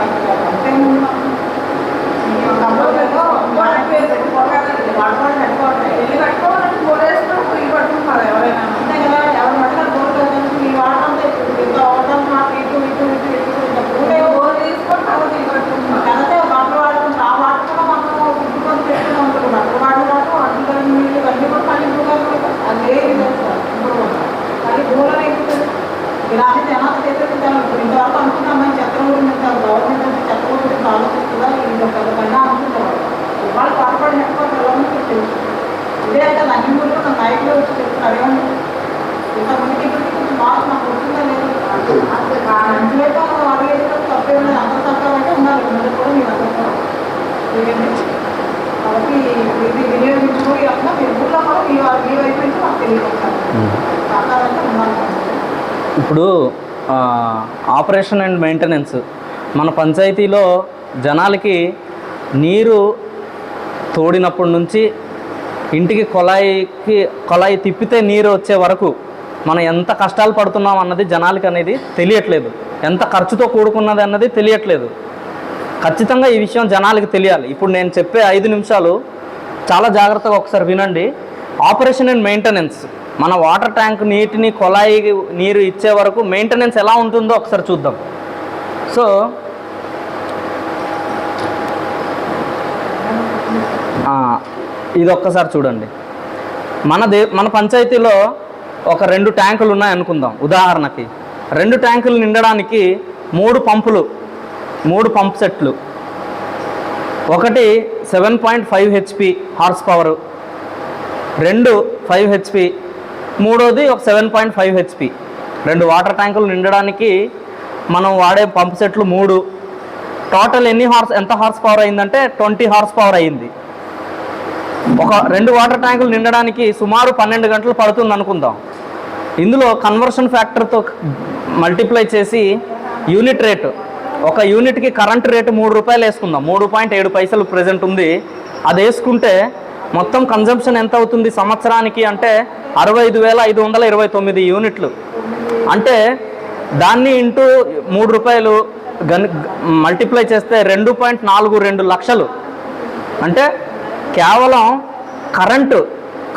అంతేముంది వాడుకోవడం కట్టుకోవట్లేదు. ఇల్లు కట్టుకోవాలంటే గోల్డ్ వేసుకుని ఇల్లు కట్టుకుంటారు ఎవరైనా. అంతే కదా. ఎవరు మటుకు గోల్డ్ కట్టుకుంటే మీ వాడటం ఇంకా అవడం మాకు ఇటు ఇటు ఇటు ఇటు గోల్డ్ తీసుకొని తర్వాత ఇల్లు కట్టుకుంటున్నాం. అయితే బట్టలు వాడుకుంటాం. ఆ వాటర్ కూడా మనం ఇంటికొని పెట్టుకుని ఉంటుంది. బట్టలు వాడుకోవడం అడ్డు నీళ్ళు ఇవన్నీ కూడా మళ్ళీ ఇంట్లో అదే ఇప్పుడు మళ్ళీ గోళం ఎక్కుతుంది. ఇలాంటి జనాలు చేసేస్తాను. ఇప్పుడు ఇంతవరకు అనుకుంటాం మనం చెత్త గురించి గవర్నమెంట్ అంటే చెత్త గురించి ఆలోచిస్తుందా ఇంకొక పెద్దగా అనుకుంటారు. వాళ్ళు పాటుపడినట్టు పిల్లలకి తెలుసు. ఇదే అయితే అన్ని ఊళ్ళో నా నైట్లో వచ్చి చెప్తున్నారు. ఏమంటే ఇంతమందికి ఇప్పటికి కొంచెం మార్పు నాకు వచ్చిందా లేదు. మంచి వైపు వాళ్ళు వేసుకొని తప్పే ఉన్నది. అందరూ తప్పాలంటే ఉండాలి. ఉన్నది కూడా మీరు అందరూ ఇవన్నీ. కాబట్టి ఇది వినియోగించుకోవాలి. అట్లా మీరు ఊళ్ళో కూడా మీ వైపు నుంచి మాకు తెలియపడతారు. సహకారంటే ఉండాలి. ఇప్పుడు ఆపరేషన్ అండ్ మెయింటెనెన్స్ మన పంచాయతీలో జనాలకి నీరు తోడినప్పటి నుంచి ఇంటికి కొలాయి తిప్పితే నీరు వచ్చే వరకు మనం ఎంత కష్టాలు పడుతున్నాం అన్నది జనాలకి అనేది తెలియట్లేదు. ఎంత ఖర్చుతో కూడుకున్నది అన్నది తెలియట్లేదు. ఖచ్చితంగా ఈ విషయం జనాలకి తెలియాలి. ఇప్పుడు నేను చెప్పే 5 నిమిషాలు చాలా జాగ్రత్తగా ఒకసారి వినండి. ఆపరేషన్ అండ్ మెయింటెనెన్స్ మన వాటర్ ట్యాంక్ నీటిని కొలాయి నీరు ఇచ్చే వరకు మెయింటెనెన్స్ ఎలా ఉంటుందో ఒకసారి చూద్దాం. సో ఇది ఒక్కసారి చూడండి. మన పంచాయతీలో ఒక 2 ట్యాంకులు ఉన్నాయనుకుందాం. ఉదాహరణకి 2 ట్యాంకులు నిండడానికి 3 పంప్ సెట్లు. ఒకటి 7.5 HP హార్స్ పవర్, 2 5 HP, మూడోది ఒక 7.5 HP. 2 వాటర్ ట్యాంకులు నిండడానికి మనం వాడే పంప్ సెట్లు 3. టోటల్ ఎంత హార్స్ పవర్ అయిందంటే 20 హార్స్ పవర్ అయింది. ఒక 2 వాటర్ ట్యాంకులు నిండడానికి సుమారు 12 గంటలు పడుతుంది అనుకుందాం. ఇందులో కన్వర్షన్ ఫ్యాక్టర్తో మల్టిప్లై చేసి యూనిట్ రేటు, ఒక యూనిట్కి కరెంట్ రేటు 3 రూపాయలు వేసుకుందాం. 3.7 పైసలు ప్రజెంట్ ఉంది. అది వేసుకుంటే మొత్తం కన్జంప్షన్ ఎంత అవుతుంది సంవత్సరానికి అంటే 65,529 యూనిట్లు. అంటే దాన్ని ఇంటూ 3 రూపాయలు మల్టిప్లై చేస్తే 2.42 లక్షలు. అంటే కేవలం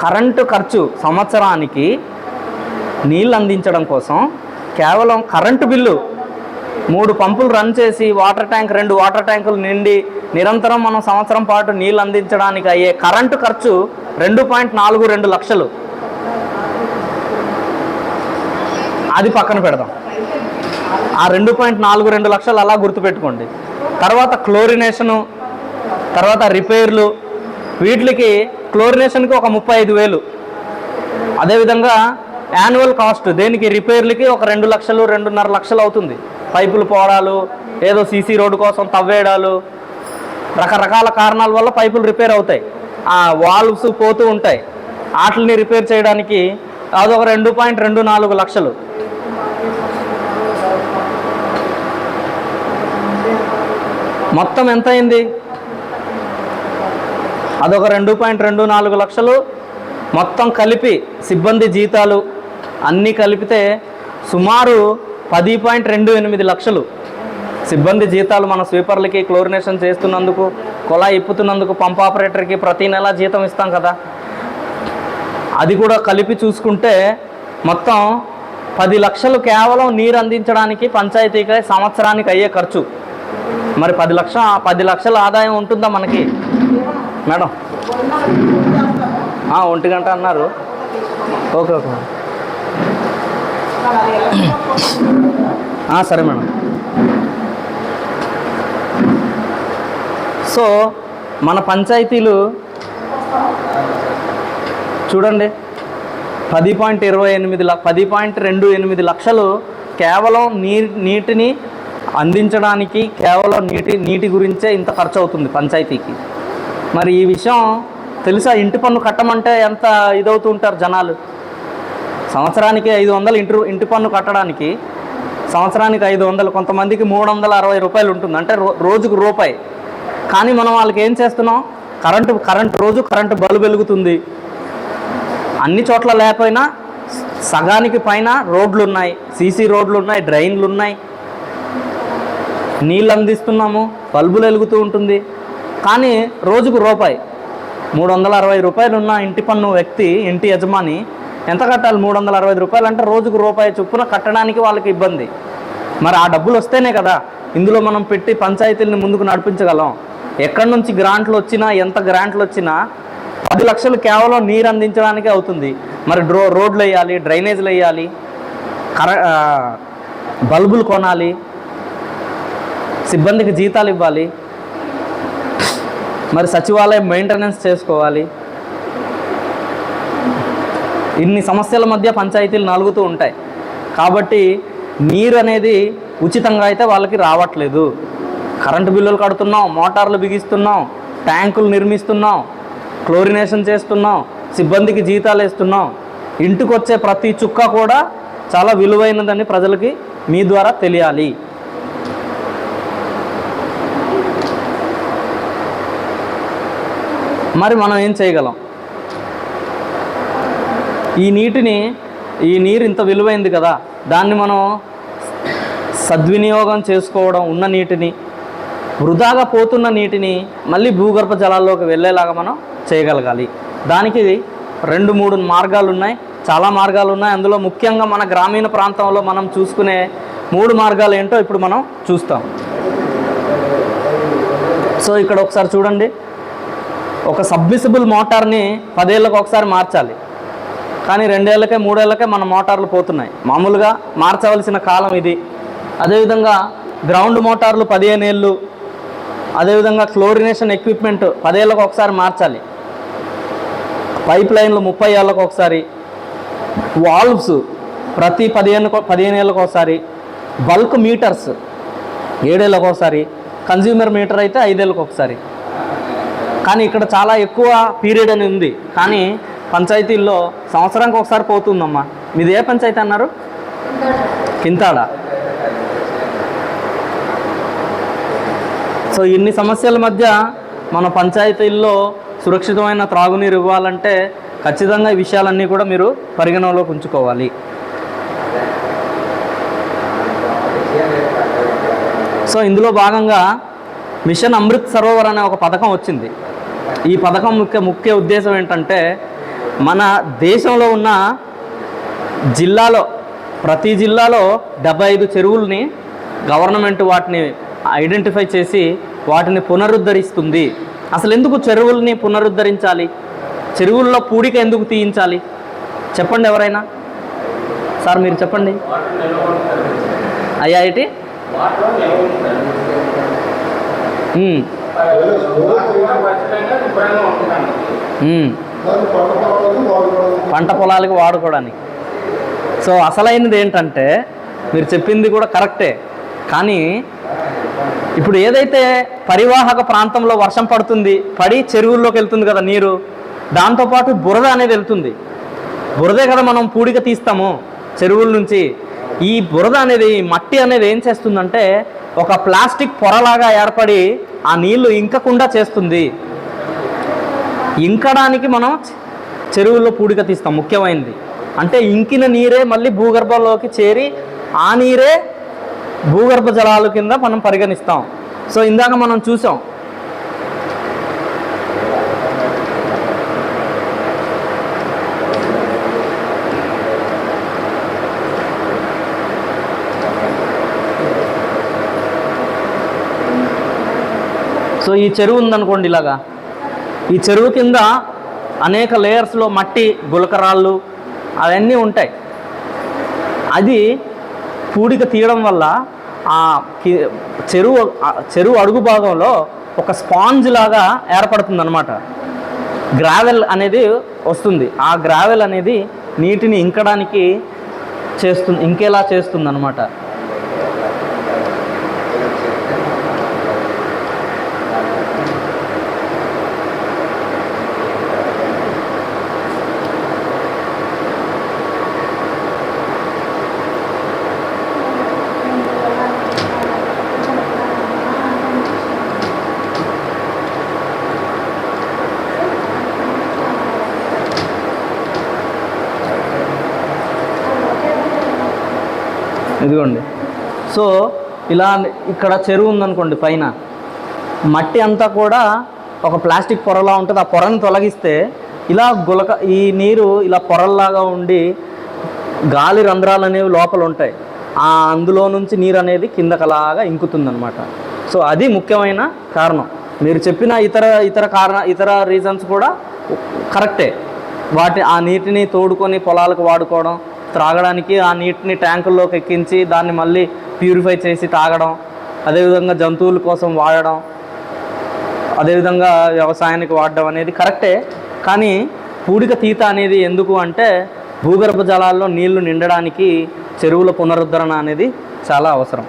కరెంటు ఖర్చు సంవత్సరానికి నీళ్ళు అందించడం కోసం కేవలం కరెంటు బిల్లు 3 పంపులు రన్ చేసి వాటర్ ట్యాంక్ 2 వాటర్ ట్యాంకులు నిండి నిరంతరం మనం సంవత్సరం పాటు నీళ్ళు అందించడానికి అయ్యే కరెంటు ఖర్చు 2.42 లక్షలు. అది పక్కన పెడదాం. ఆ 2.42 లక్షలు అలా గుర్తుపెట్టుకోండి. తర్వాత క్లోరినేషను, తర్వాత రిపేర్లు, వీటికి క్లోరినేషన్కి ఒక 35,000. అదేవిధంగా యాన్యువల్ కాస్ట్ దేనికి రిపేర్లకి ఒక 2 లక్షలు 2.5 లక్షలు అవుతుంది. పైపులు పోవడాలు, ఏదో సీసీ రోడ్డు కోసం తవ్వేయడాలు, రకరకాల కారణాల వల్ల పైపులు రిపేర్ అవుతాయి, ఆ వాల్వ్స్ పోతూ ఉంటాయి. వాటిని రిపేర్ చేయడానికి అదొక 2.24 లక్షలు. మొత్తం ఎంత అయింది? అదొక 2.24 లక్షలు. మొత్తం కలిపి సిబ్బంది జీతాలు అన్నీ కలిపితే సుమారు 10.28 లక్షలు సిబ్బంది జీతాలు. మన స్వీపర్లకి క్లోరినేషన్ చేస్తున్నందుకు, కొలాయి ఇప్పుతున్నందుకు, పంప్ ఆపరేటర్కి ప్రతి నెల జీతం ఇస్తాం కదా, అది కూడా కలిపి చూసుకుంటే మొత్తం 10 లక్షలు కేవలం నీరు అందించడానికి పంచాయతీకి సంవత్సరానికి అయ్యే ఖర్చు. మరి 10 లక్షల ఆదాయం ఉంటుందా మనకి మేడం? 1 గంట అన్నారు. ఓకే ఓకే సరే మేడం. సో మన పంచాయతీలు చూడండి, 10.28 లక్షలు కేవలం నీటిని అందించడానికి, కేవలం నీటి గురించే ఇంత ఖర్చు అవుతుంది పంచాయతీకి. మరి ఈ విషయం తెలుసా? ఇంటి పన్ను కట్టమంటే ఎంత ఇదవుతూ ఉంటారు జనాలు. సంవత్సరానికి 500 ఇంటి పన్ను కట్టడానికి, సంవత్సరానికి 500, కొంతమందికి 360 రూపాయలు ఉంటుంది, అంటే రోజుకు రూపాయి. కానీ మనం వాళ్ళకి ఏం చేస్తున్నాం? రోజు కరెంటు బల్బు వెలుగుతుంది. అన్ని చోట్ల లేకపోయినా సగానికి పైన రోడ్లు ఉన్నాయి, సీసీ రోడ్లు ఉన్నాయి, డ్రైన్లు ఉన్నాయి, నీళ్ళు అందిస్తున్నాము, బల్బులు వెలుగుతూ ఉంటుంది. కానీ రోజుకు రూపాయి, 360 రూపాయలు ఉన్న ఇంటి పన్ను వ్యక్తి, ఇంటి యజమాని ఎంత కట్టాలి? 360 రూపాయలు అంటే రోజుకు రూపాయి చొప్పున కట్టడానికి వాళ్ళకి ఇబ్బంది. మరి ఆ డబ్బులు వస్తేనే కదా ఇందులో మనం పెట్టి పంచాయతీలని ముందుకు నడిపించగలం. ఎక్కడి నుంచి గ్రాంట్లు వచ్చినా, ఎంత గ్రాంట్లు వచ్చినా 10 లక్షలు కేవలం నీరు అందించడానికే అవుతుంది. మరి రోడ్లు వేయాలి, డ్రైనేజీలు వేయాలి, బల్బులు కొనాలి, సిబ్బందికి జీతాలు ఇవ్వాలి, మరి సచివాలయం మెయింటెనెన్స్ చేసుకోవాలి. ఇన్ని సమస్యల మధ్య పంచాయతీలు నలుగుతూ ఉంటాయి. కాబట్టి నీరు అనేది ఉచితంగా అయితే వాళ్ళకి రావట్లేదు. కరెంటు బిల్లులు కడుతున్నాం, మోటార్లు బిగిస్తున్నాం, ట్యాంకులు నిర్మిస్తున్నాం, క్లోరినేషన్ చేస్తున్నాం, సిబ్బందికి జీతాలు వేస్తున్నాం. ఇంటికి వచ్చే ప్రతి చుక్క కూడా చాలా విలువైనదని ప్రజలకి మీ ద్వారా తెలియాలి. మరి మనం ఏం చేయగలం? ఈ నీరు ఇంత విలువైంది కదా, దాన్ని మనం సద్వినియోగం చేసుకోవడం, ఉన్న నీటిని, వృధాగా పోతున్న నీటిని మళ్ళీ భూగర్భ జలాల్లోకి వెళ్ళేలాగా మనం చేయగలగాలి. దానికి 2-3 మార్గాలు ఉన్నాయి, చాలా మార్గాలు ఉన్నాయి. అందులో ముఖ్యంగా మన గ్రామీణ ప్రాంతంలో మనం చూసుకునే 3 మార్గాలు ఏంటో ఇప్పుడు మనం చూస్తాం. సో ఇక్కడ ఒకసారి చూడండి, ఒక సబ్మిసిబుల్ మోటార్ని 10 ఏళ్ళకి ఒకసారి మార్చాలి, కానీ 2 ఏళ్ళకే 3 ఏళ్ళకే మన మోటార్లు పోతున్నాయి. మామూలుగా మార్చవలసిన కాలం ఇది. అదేవిధంగా గ్రౌండ్ మోటార్లు 15 ఏళ్ళు, అదేవిధంగా క్లోరినేషన్ ఎక్విప్మెంట్ 10 ఏళ్ళకు ఒకసారి మార్చాలి, పైప్ లైన్లు 30 ఏళ్ళకు ఒకసారి, వాల్వ్స్ ప్రతి 15 ఏళ్ళకు ఒకసారి, బల్క్ మీటర్స్ 7 ఏళ్ళకు ఒకసారి, కన్జ్యూమర్ మీటర్ అయితే 5 ఏళ్ళకు ఒకసారి. కానీ ఇక్కడ చాలా ఎక్కువ పీరియడ్ అని ఉంది, కానీ పంచాయతీల్లో సంవత్సరానికి ఒకసారి పోతుందమ్మా. మీది ఏ పంచాయతీ అన్నారు? కింతాడ. సో ఇన్ని సమస్యల మధ్య మన పంచాయతీల్లో సురక్షితమైన త్రాగునీరు ఇవ్వాలంటే ఖచ్చితంగా ఈ విషయాలన్నీ కూడా మీరు పరిగణనలోకి ఉంచుకోవాలి. సో ఇందులో భాగంగా మిషన్ అమృత్ సరోవర్ అనే ఒక పథకం వచ్చింది. ఈ పథకం ముఖ్య ఉద్దేశం ఏంటంటే, మన దేశంలో ఉన్న జిల్లాలో ప్రతి జిల్లాలో 75 చెరువుల్ని గవర్నమెంట్ వాటిని ఐడెంటిఫై చేసి వాటిని పునరుద్ధరిస్తుంది. అసలు ఎందుకు చెరువుల్ని పునరుద్ధరించాలి? చెరువుల్లో పూడిక ఎందుకు తీయించాలి? చెప్పండి ఎవరైనా. సార్ మీరు చెప్పండి. ఐఐటి పంట పొలాలకు వాడుకోవడానికి. సో అసలైనది ఏంటంటే మీరు చెప్పింది కూడా కరెక్టే, కానీ ఇప్పుడు ఏదైతే పరివాహక ప్రాంతంలో వర్షం పడి చెరువుల్లోకి వెళ్తుంది కదా నీరు, దాంతోపాటు బురద అనేది వెళ్తుంది. బురదే కదా మనం పూడిక తీస్తాము చెరువుల నుంచి. ఈ బురద అనేది, మట్టి అనేది ఏం చేస్తుందంటే ఒక ప్లాస్టిక్ పొరలాగా ఏర్పడి ఆ నీళ్లు ఇంకకుండా చేస్తుంది. ఇంకడానికి మనం చెరువుల్లో పూడిక తీస్తాం. ముఖ్యమైనది అంటే ఇంకిన నీరే మళ్ళీ భూగర్భంలోకి చేరి ఆ నీరే భూగర్భ జలాల కింద మనం పరిగణిస్తాం. సో ఇందాక మనం చూసాం, సో ఈ చెరువు ఉందనుకోండి, ఇలాగా ఈ చెరువు కింద అనేక లేయర్స్లో మట్టి, గులకరాళ్ళు అవన్నీ ఉంటాయి. అది పూడిక తీయడం వల్ల ఆ చెరువు అడుగు భాగంలో ఒక స్పాంజ్ లాగా ఏర్పడుతుంది అన్నమాట. గ్రావెల్ అనేది వస్తుంది. ఆ గ్రావెల్ అనేది నీటిని ఇంకేలా చేస్తుంది అన్నమాట. ఇదిగోండి. సో ఇలా ఇక్కడ చెరువు ఉందనుకోండి, పైన మట్టి అంతా కూడా ఒక ప్లాస్టిక్ పొరలా ఉంటుంది. ఆ పొరని తొలగిస్తే ఇలా ఈ నీరు ఇలా పొరల్లాగా ఉండి గాలి రంధ్రాలు అనేవి లోపల ఉంటాయి. అందులో నుంచి నీరు అనేది కిందకలాగా ఇంకుతుందన్నమాట. సో అది ముఖ్యమైన కారణం. మీరు చెప్పిన ఇతర రీజన్స్ కూడా కరెక్టే. ఆ నీటిని తోడుకొని పొలాలకు వాడుకోవడం, త్రాగడానికి ఆ నీటిని ట్యాంకుల్లోకి ఎక్కించి దాన్ని మళ్ళీ ప్యూరిఫై చేసి తాగడం, అదేవిధంగా జంతువుల కోసం వాడడం, అదేవిధంగా వ్యవసాయానికి వాడడం అనేది కరెక్టే. కానీ పూడిక తీత అనేది ఎందుకు అంటే భూగర్భ జలాల్లో నీళ్లు నిండడానికి చెరువుల పునరుద్ధరణ అనేది చాలా అవసరం.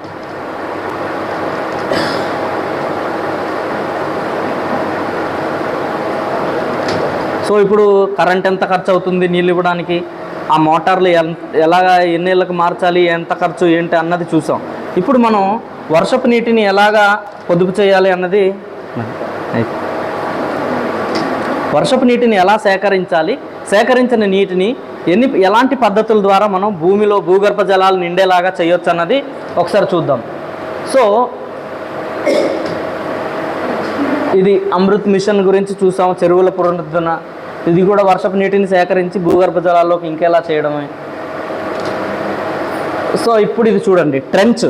సో ఇప్పుడు కరెంట్ ఎంత ఖర్చు అవుతుంది నీళ్ళు ఇవ్వడానికి, ఆ మోటార్లు ఎన్ని ఏళ్ళకి మార్చాలి, ఎంత ఖర్చు ఏంటి అన్నది చూసాం. ఇప్పుడు మనం వర్షపు నీటిని ఎలాగా పొదుపు చేయాలి అన్నది, వర్షపు నీటిని ఎలా సేకరించాలి, సేకరించిన నీటిని ఎలాంటి పద్ధతుల ద్వారా మనం భూగర్భ జలాలు నిండేలాగా చేయొచ్చు అన్నది ఒకసారి చూద్దాం. సో ఇది అమృత్ మిషన్ గురించి చూసాం, చెరువుల పునరుద్ధరణ. ఇది కూడా వర్షపు నీటిని సేకరించి భూగర్భ జలాల్లోకి ఇంకేలా చేయడమే. సో ఇప్పుడు ఇది చూడండి, ట్రెంచ్.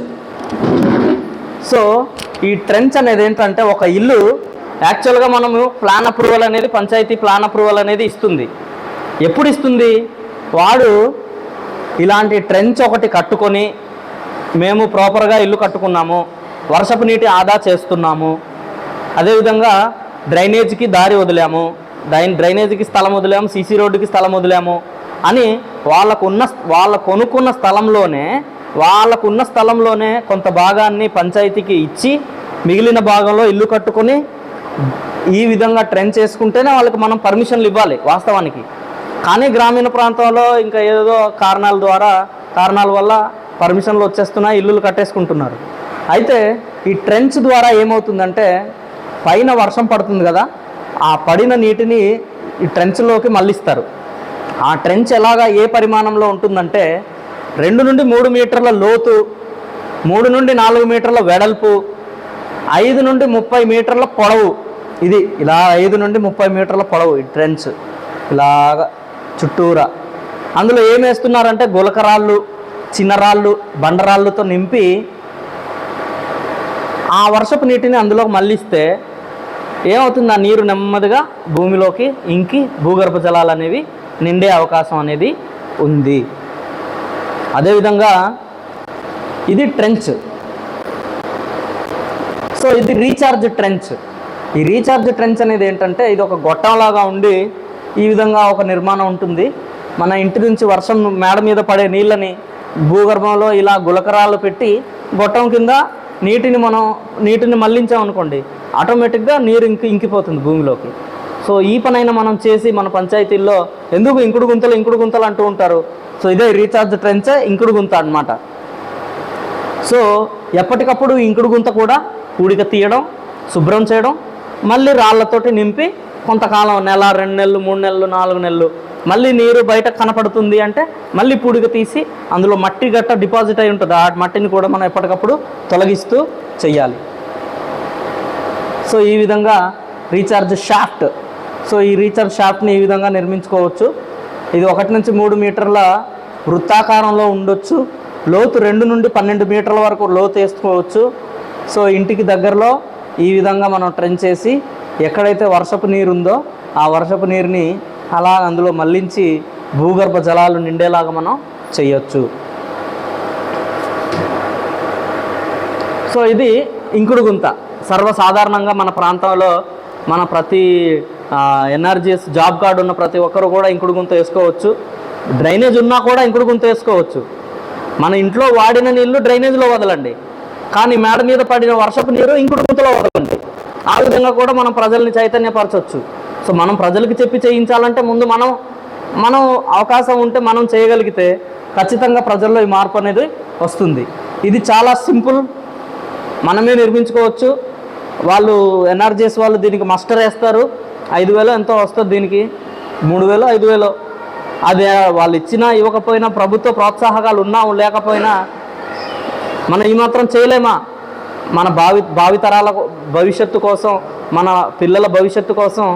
సో ఈ ట్రెంచ్ అనేది ఏంటంటే ఒక ఇల్లు యాక్చువల్గా మనము ప్లాన్ అప్రూవల్ అనేది, పంచాయతీ ప్లాన్ అప్రూవల్ అనేది ఇస్తుంది. ఎప్పుడు ఇస్తుంది? వాడు ఇలాంటి ట్రెంచ్ ఒకటి కట్టుకొని మేము ప్రాపర్గా ఇల్లు కట్టుకున్నాము, వర్షపు నీటి ఆదా చేస్తున్నాము, అదేవిధంగా డ్రైనేజీకి దారి వదిలాము, డ్రైనేజీకి స్థలం వదిలాము, సీసీ రోడ్డుకి స్థలం వదిలాము అని కొనుక్కున్న స్థలంలోనే కొంత భాగాన్ని పంచాయతీకి ఇచ్చి మిగిలిన భాగంలో ఇల్లు కట్టుకొని ఈ విధంగా ట్రెంచ్ చేసుకుంటేనే వాళ్ళకి మనం పర్మిషన్లు ఇవ్వాలి వాస్తవానికి. కానీ గ్రామీణ ప్రాంతంలో ఇంకా ఏదో కారణాల వల్ల పర్మిషన్లు వచ్చేస్తున్నాయి, ఇల్లులు కట్టేసుకుంటున్నారు. అయితే ఈ ట్రెంచ్ ద్వారా ఏమవుతుందంటే పైన వర్షం పడుతుంది కదా, ఆ పడిన నీటిని ఈ ట్రెంచ్లోకి మళ్ళిస్తారు. ఆ ట్రెంచ్ ఏ పరిమాణంలో ఉంటుందంటే 2 నుండి 3 మీటర్ల లోతు, 3 నుండి 4 మీటర్ల వెడల్పు, 5 నుండి 30 మీటర్ల పొడవు. ఇది ఇలా 5 నుండి 30 మీటర్ల పొడవు ఈ ట్రెంచ్, ఇలాగా చుట్టూరా అందులో ఏం వేస్తున్నారంటే గులకరాళ్ళు, చిన్నరాళ్ళు, బండరాళ్ళతో నింపి ఆ వర్షపు నీటిని అందులో మళ్ళిస్తే ఏమవుతుంది, ఆ నీరు నెమ్మదిగా భూమిలోకి ఇంకి భూగర్భ జలాలు అనేవి నిండే అవకాశం అనేది ఉంది. అదేవిధంగా ఇది ట్రెంచ్. సో ఇది రీఛార్జ్ ట్రెంచ్. ఈ రీఛార్జ్ ట్రెంచ్ అనేది ఏంటంటే ఇది ఒక గొట్టంలాగా ఉండి ఈ విధంగా ఒక నిర్మాణం ఉంటుంది. మన ఇంటి నుంచి వర్షం మేడ మీద పడే నీళ్ళని భూగర్భంలో ఇలా గులకరాలు పెట్టి గొట్టం కింద నీటిని మళ్ళించామనుకోండి, ఆటోమేటిక్గా నీరు ఇంకిపోతుంది భూమిలోకి. సో ఈ పనైనా మనం చేసి మన పంచాయతీల్లో ఎందుకు ఇంకుడు గుంతలు అంటూ ఉంటారు. సో ఇదే రీఛార్జ్ ట్రెంచ్, ఇంకుడు గుంత అన్నమాట. సో ఎప్పటికప్పుడు ఇంకుడు గుంత కూడా పూడిక తీయడం, శుభ్రం చేయడం, మళ్ళీ రాళ్లతోటి నింపి కొంతకాలం, నెల, 2 నెలలు, 3 నెలలు, 4 నెలలు, మళ్ళీ నీరు బయట కనపడుతుంది అంటే మళ్ళీ పూడిక తీసి అందులో మట్టి గట్ట డిపాజిట్ అయి ఉంటుంది. ఆ మట్టిని కూడా మనం ఎప్పటికప్పుడు తొలగిస్తూ చెయ్యాలి. సో ఈ విధంగా రీఛార్జ్ షాఫ్ట్. సో ఈ రీఛార్జ్ షాఫ్ట్ని ఈ విధంగా నిర్మించుకోవచ్చు. ఇది 1 నుంచి 3 మీటర్ల వృత్తాకారంలో ఉండొచ్చు. లోతు 2 నుండి 12 మీటర్ల వరకు లోతు వేసుకోవచ్చు. సో ఇంటికి దగ్గరలో ఈ విధంగా మనం ట్రెంచ్ చేసి ఎక్కడైతే వర్షపు నీరు ఉందో ఆ వర్షపు నీరుని అలా అందులో మళ్ళించి భూగర్భ జలాలు నిండేలాగా మనం చేయొచ్చు. సో ఇది ఇంకుడు గుంత. సర్వసాధారణంగా మన ప్రాంతంలో మన ప్రతి ఎన్ఆర్జీఎస్ జాబ్ కార్డు ఉన్న ప్రతి ఒక్కరు కూడా ఇంకుడు గుంత వేసుకోవచ్చు. డ్రైనేజ్ ఉన్నా కూడా ఇంకుడు గుంత వేసుకోవచ్చు. మన ఇంట్లో వాడిన నీళ్లు డ్రైనేజ్లో వదలండి, కానీ మేడ మీద పడిన వర్షపు నీరు ఇంకుడు గుంతలో వదలండి. ఆ విధంగా కూడా మనం ప్రజల్ని చైతన్యపరచవచ్చు. సో మనం ప్రజలకు చెప్పి చేయించాలంటే ముందు మనం అవకాశం ఉంటే మనం చేయగలిగితే ఖచ్చితంగా ప్రజల్లో ఈ మార్పు అనేది వస్తుంది. ఇది చాలా సింపుల్, మనమే నిర్మించుకోవచ్చు. వాళ్ళు ఎన్ఆర్జీఎస్ వాళ్ళు దీనికి మస్టర్ వేస్తారు, 5,000 ఎంతో వస్తుంది, దీనికి 3,000 5,000. అది వాళ్ళు ఇచ్చినా ఇవ్వకపోయినా, ప్రభుత్వ ప్రోత్సాహకాలు ఉన్నా లేకపోయినా మనం ఈ మాత్రం చేయలేమా? మన భావితరాల భవిష్యత్తు కోసం, మన పిల్లల భవిష్యత్తు కోసం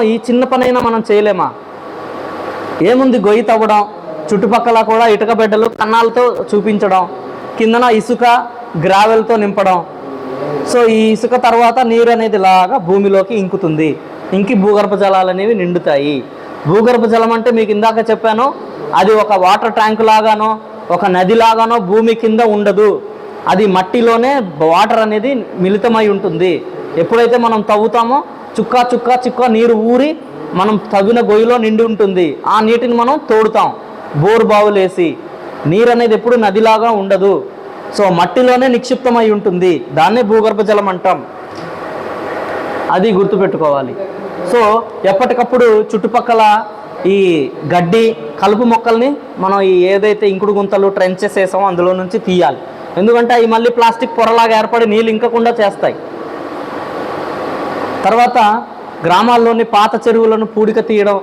ఈ చిన్న పనైనా మనం చేయలేమా? ఏముంది, గొయ్యి తవ్వడం, చుట్టుపక్కల కూడా ఇటుక బిడ్డలు కన్నాలతో చూపించడం, కిందన ఇసుక గ్రావెల్తో నింపడం. సో ఈ ఇసుక తర్వాత నీరు అనేది ఇలాగా భూమిలోకి ఇంకుతుంది. ఇంకి భూగర్భ జలాలు అనేవి నిండుతాయి. భూగర్భ జలం అంటే మీకు ఇందాక చెప్పాను, అది ఒక వాటర్ ట్యాంక్ లాగానో ఒక నది లాగానో భూమి కింద ఉండదు. అది మట్టిలోనే వాటర్ అనేది మిళితమై ఉంటుంది. ఎప్పుడైతే మనం తవ్వుతామో చుక్క నీరు ఊరి మనం తవ్విన గొయ్యిలో నిండి ఉంటుంది. ఆ నీటిని మనం తోడుతాం బోర్ బావులేసి. నీరు అనేది ఎప్పుడు నదిలాగా ఉండదు. సో మట్టిలోనే నిక్షిప్తమై ఉంటుంది. దాన్నే భూగర్భ జలం అంటాం. అది గుర్తుపెట్టుకోవాలి. సో ఎప్పటికప్పుడు చుట్టుపక్కల ఈ గడ్డి, కలుపు మొక్కల్ని మనం ఏదైతే ఇంకుడు గుంతలు ట్రెంచెస్ వేసామో అందులో నుంచి తీయాలి. ఎందుకంటే అవి మళ్ళీ ప్లాస్టిక్ పొరలాగా ఏర్పడి నీళ్ళు ఇంకకుండా చేస్తాయి. తర్వాత గ్రామాల్లోని పాత చెరువులను పూడిక తీయడం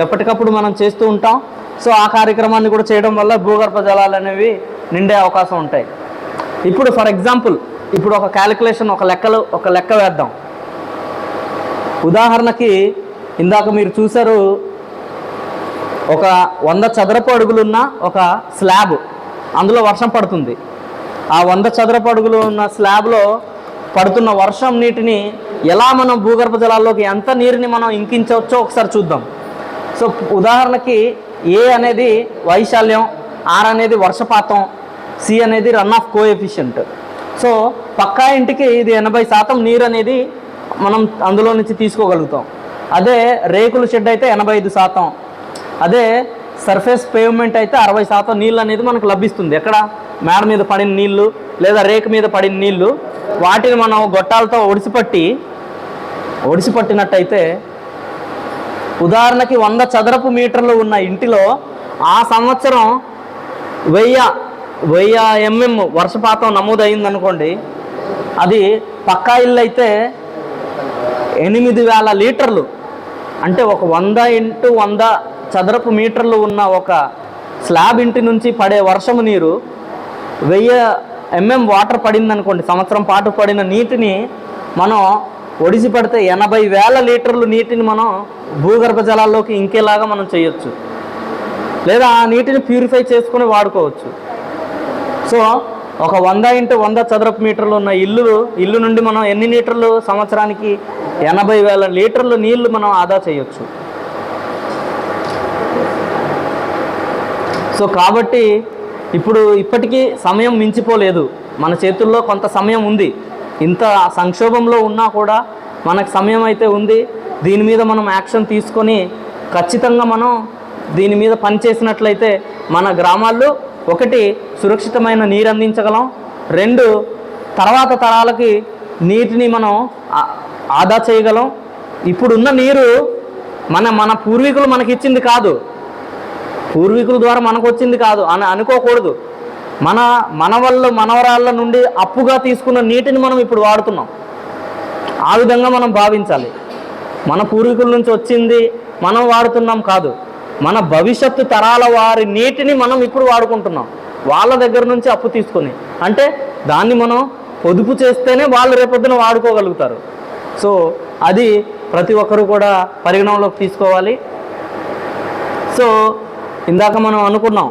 ఎప్పటికప్పుడు మనం చేస్తూ ఉంటాం. సో ఆ కార్యక్రమాన్ని కూడా చేయడం వల్ల భూగర్భ జలాలు అనేవి నిండే అవకాశం ఉంటాయి. ఇప్పుడు ఫర్ ఎగ్జాంపుల్ ఒక క్యాలిక్యులేషన్, ఒక లెక్క వేద్దాం. ఉదాహరణకి ఇందాక మీరు చూశారు, ఒక 100 చదరపు అడుగులున్న ఒక స్లాబ్, అందులో వర్షం పడుతుంది. ఆ 100 చదరపు అడుగులు ఉన్న స్లాబ్లో పడుతున్న వర్షం నీటిని ఎలా మనం భూగర్భ జలాల్లోకి ఎంత నీరుని మనం ఇంకించవచ్చో ఒకసారి చూద్దాం. సో ఉదాహరణకి ఏ అనేది వైశాల్యం, ఆర్ అనేది వర్షపాతం, సి అనేది రన్ ఆఫ్ కోఎఫిషియంట్. సో పక్కా ఇంటికి ఇది 80% నీరు అనేది మనం అందులో నుంచి తీసుకోగలుగుతాం. అదే రేకుల షెడ్ అయితే 85%, అదే సర్ఫేస్ పేవ్మెంట్ అయితే 60% నీళ్ళు అనేది మనకు లభిస్తుంది. ఎక్కడ మేడ మీద పడిన నీళ్ళు లేదా రేకు మీద పడిన నీళ్ళు, వాటిని మనం గొట్టాలతో ఒడిసిపట్టినట్టయితే ఉదాహరణకి 100 చదరపు మీటర్లు ఉన్న ఇంటిలో ఆ సంవత్సరం 1000 mm వర్షపాతం నమోదైందనుకోండి, అది పక్కా ఇల్లు అయితే 8,000 లీటర్లు, అంటే ఒక 100 × 100 చదరపు మీటర్లు ఉన్న ఒక స్లాబ్ ఇంటి నుంచి పడే వర్షము నీరు 1000 mm వాటర్ పడింది అనుకోండి, సంవత్సరం పాటు పడిన నీటిని మనం ఒడిసి పడితే 80,000 లీటర్లు నీటిని మనం భూగర్భ జలాల్లోకి ఇంకేలాగా మనం చేయొచ్చు, లేదా ఆ నీటిని ప్యూరిఫై చేసుకొని వాడుకోవచ్చు. సో ఒక 100 x 100 చదరపు మీటర్లు ఉన్న ఇల్లు నుండి మనం ఎన్ని లీటర్లు సంవత్సరానికి 80,000 లీటర్లు నీళ్లు మనం ఆదా చేయొచ్చు. సో కాబట్టి ఇప్పటికీ సమయం మించిపోలేదు, మన చేతుల్లో కొంత సమయం ఉంది. ఇంత సంక్షోభంలో ఉన్నా కూడా మనకు సమయం అయితే ఉంది. దీని మీద మనం యాక్షన్ తీసుకొని ఖచ్చితంగా మనం దీని మీద పనిచేసినట్లయితే మన గ్రామాల్లో ఒకటి సురక్షితమైన నీరు అందించగలం, 2 తర్వాత తరాలకి నీటిని మనం ఆదా చేయగలం. ఇప్పుడున్న నీరు మన పూర్వీకులు మనకిచ్చింది కాదు, పూర్వీకుల ద్వారా మనకు వచ్చింది కాదు అని అనుకోకూడదు. మనవరాళ్ళ నుండి అప్పుగా తీసుకున్న నీటిని మనం ఇప్పుడు వాడుతున్నాం, ఆ విధంగా మనం భావించాలి. మన పూర్వీకుల నుంచి వచ్చింది మనం వాడుతున్నాం కాదు, మన భవిష్యత్తు తరాల వారి నీటిని మనం ఇప్పుడు వాడుకుంటున్నాం, వాళ్ళ దగ్గర నుంచి అప్పు తీసుకొని. అంటే దాన్ని మనం పొదుపు చేస్తేనే వాళ్ళు రేపొద్దున వాడుకోగలుగుతారు. సో అది ప్రతి ఒక్కరూ కూడా పరిగణనలోకి తీసుకోవాలి. సో ఇందాక మనం అనుకున్నాం,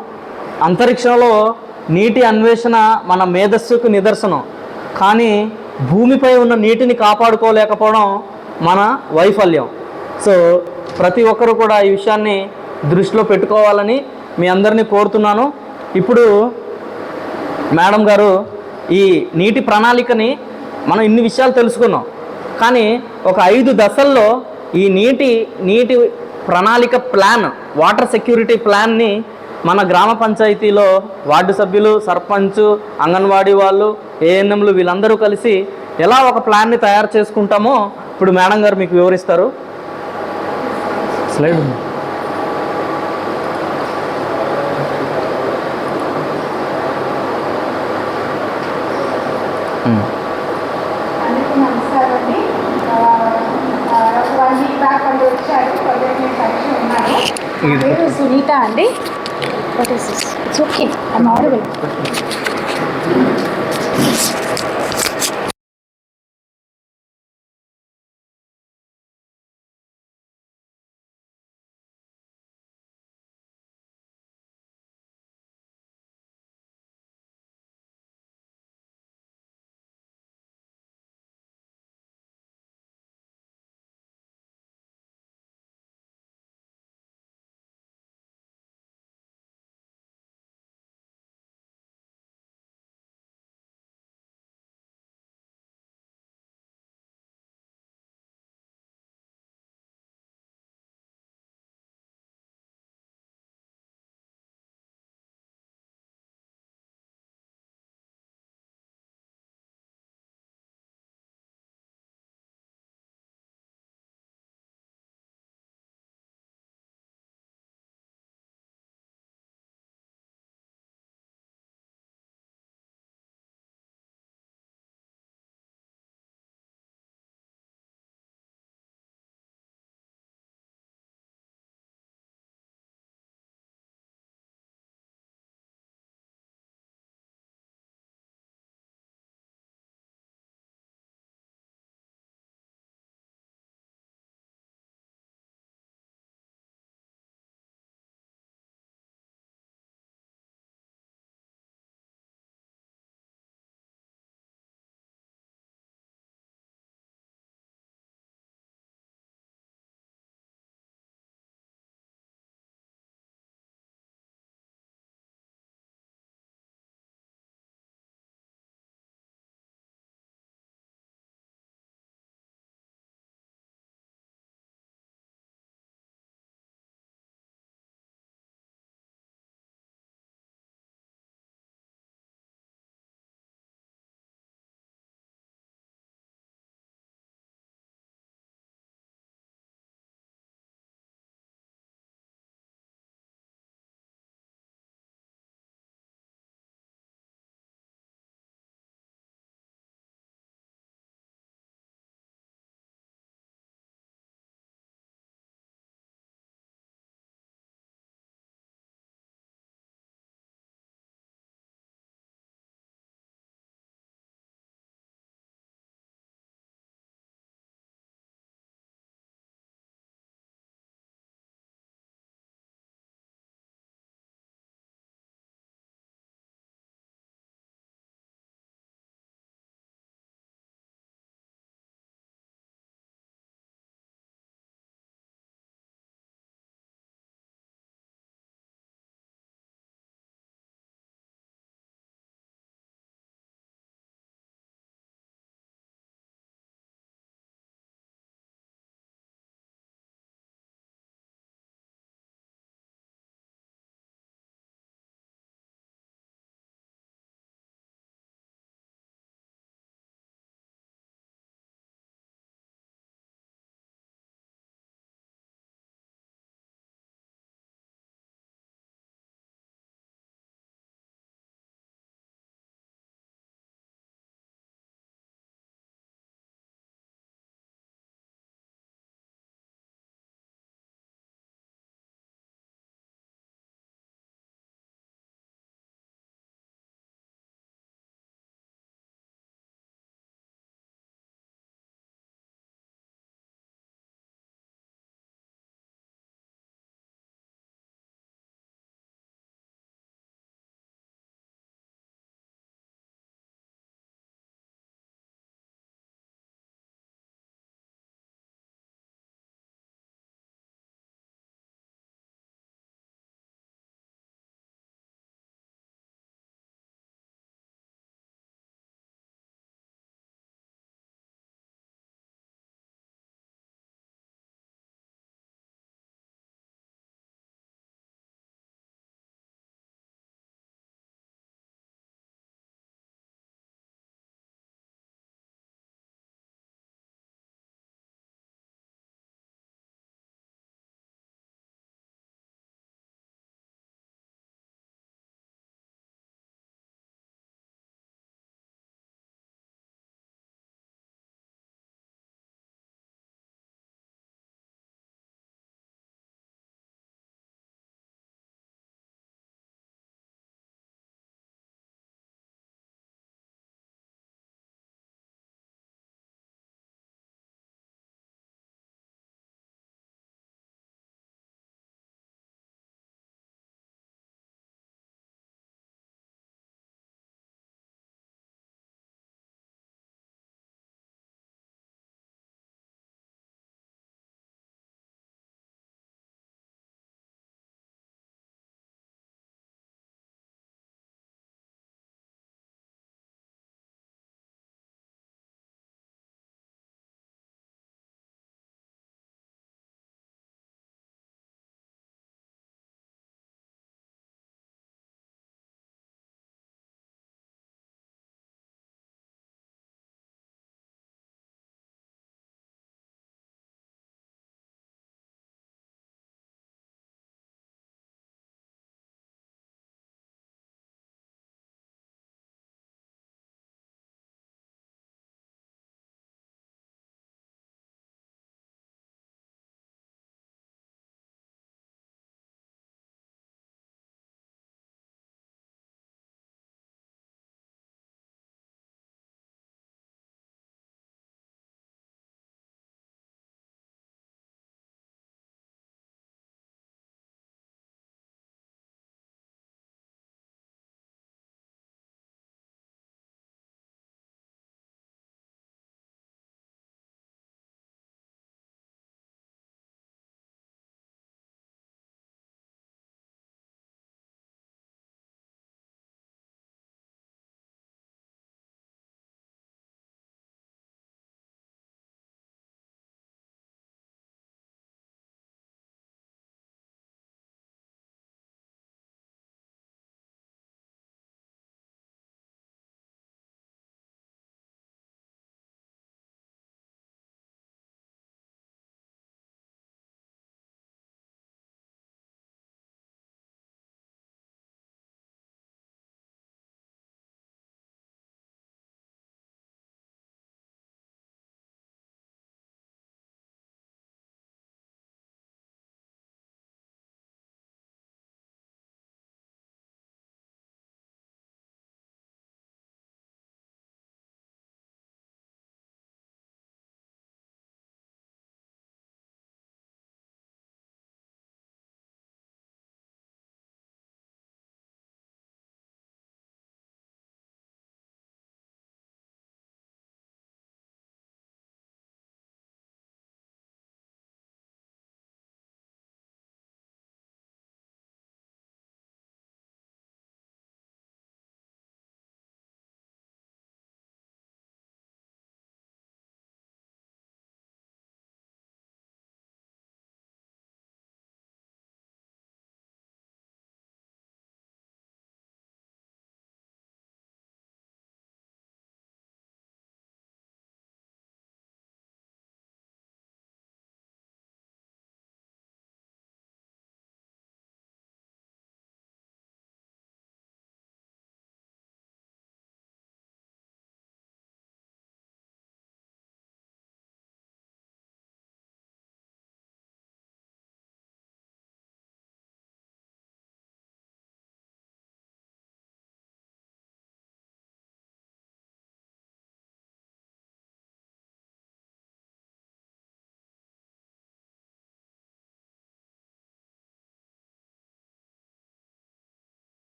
అంతరిక్షంలో నీటి అన్వేషణ మన మేధస్సుకు నిదర్శనం, కానీ భూమిపై ఉన్న నీటిని కాపాడుకోలేకపోవడం మన వైఫల్యం. సో ప్రతి ఒక్కరూ కూడా ఈ విషయాన్ని దృష్టిలో పెట్టుకోవాలని మీ అందరినీ కోరుతున్నాను. ఇప్పుడు మేడం గారు ఈ నీటి ప్రణాళికని మనం ఇన్ని విషయాలు తెలుసుకున్నాం, కానీ ఒక 5 దశల్లో ఈ నీటి ప్రణాళిక ప్లాన్, వాటర్ సెక్యూరిటీ ప్లాన్ని మన గ్రామ పంచాయతీలో వార్డు సభ్యులు, సర్పంచ్, అంగన్వాడీ వాళ్ళు, ఏఎన్ఎంలు వీళ్ళందరూ కలిసి ఎలా ఒక ప్లాన్ని తయారు చేసుకుంటామో ఇప్పుడు మేడం గారు మీకు వివరిస్తారు. స్లైడ్ ఉంది. అందరికీ నమస్కారం అండి. 1 వీక్ బ్యాక్ వాళ్ళు వచ్చారు, ప్రజెంట్ నేను కలిసి ఉన్నాను. నా పేరు సునీత అండి. It's okay, I'm audible.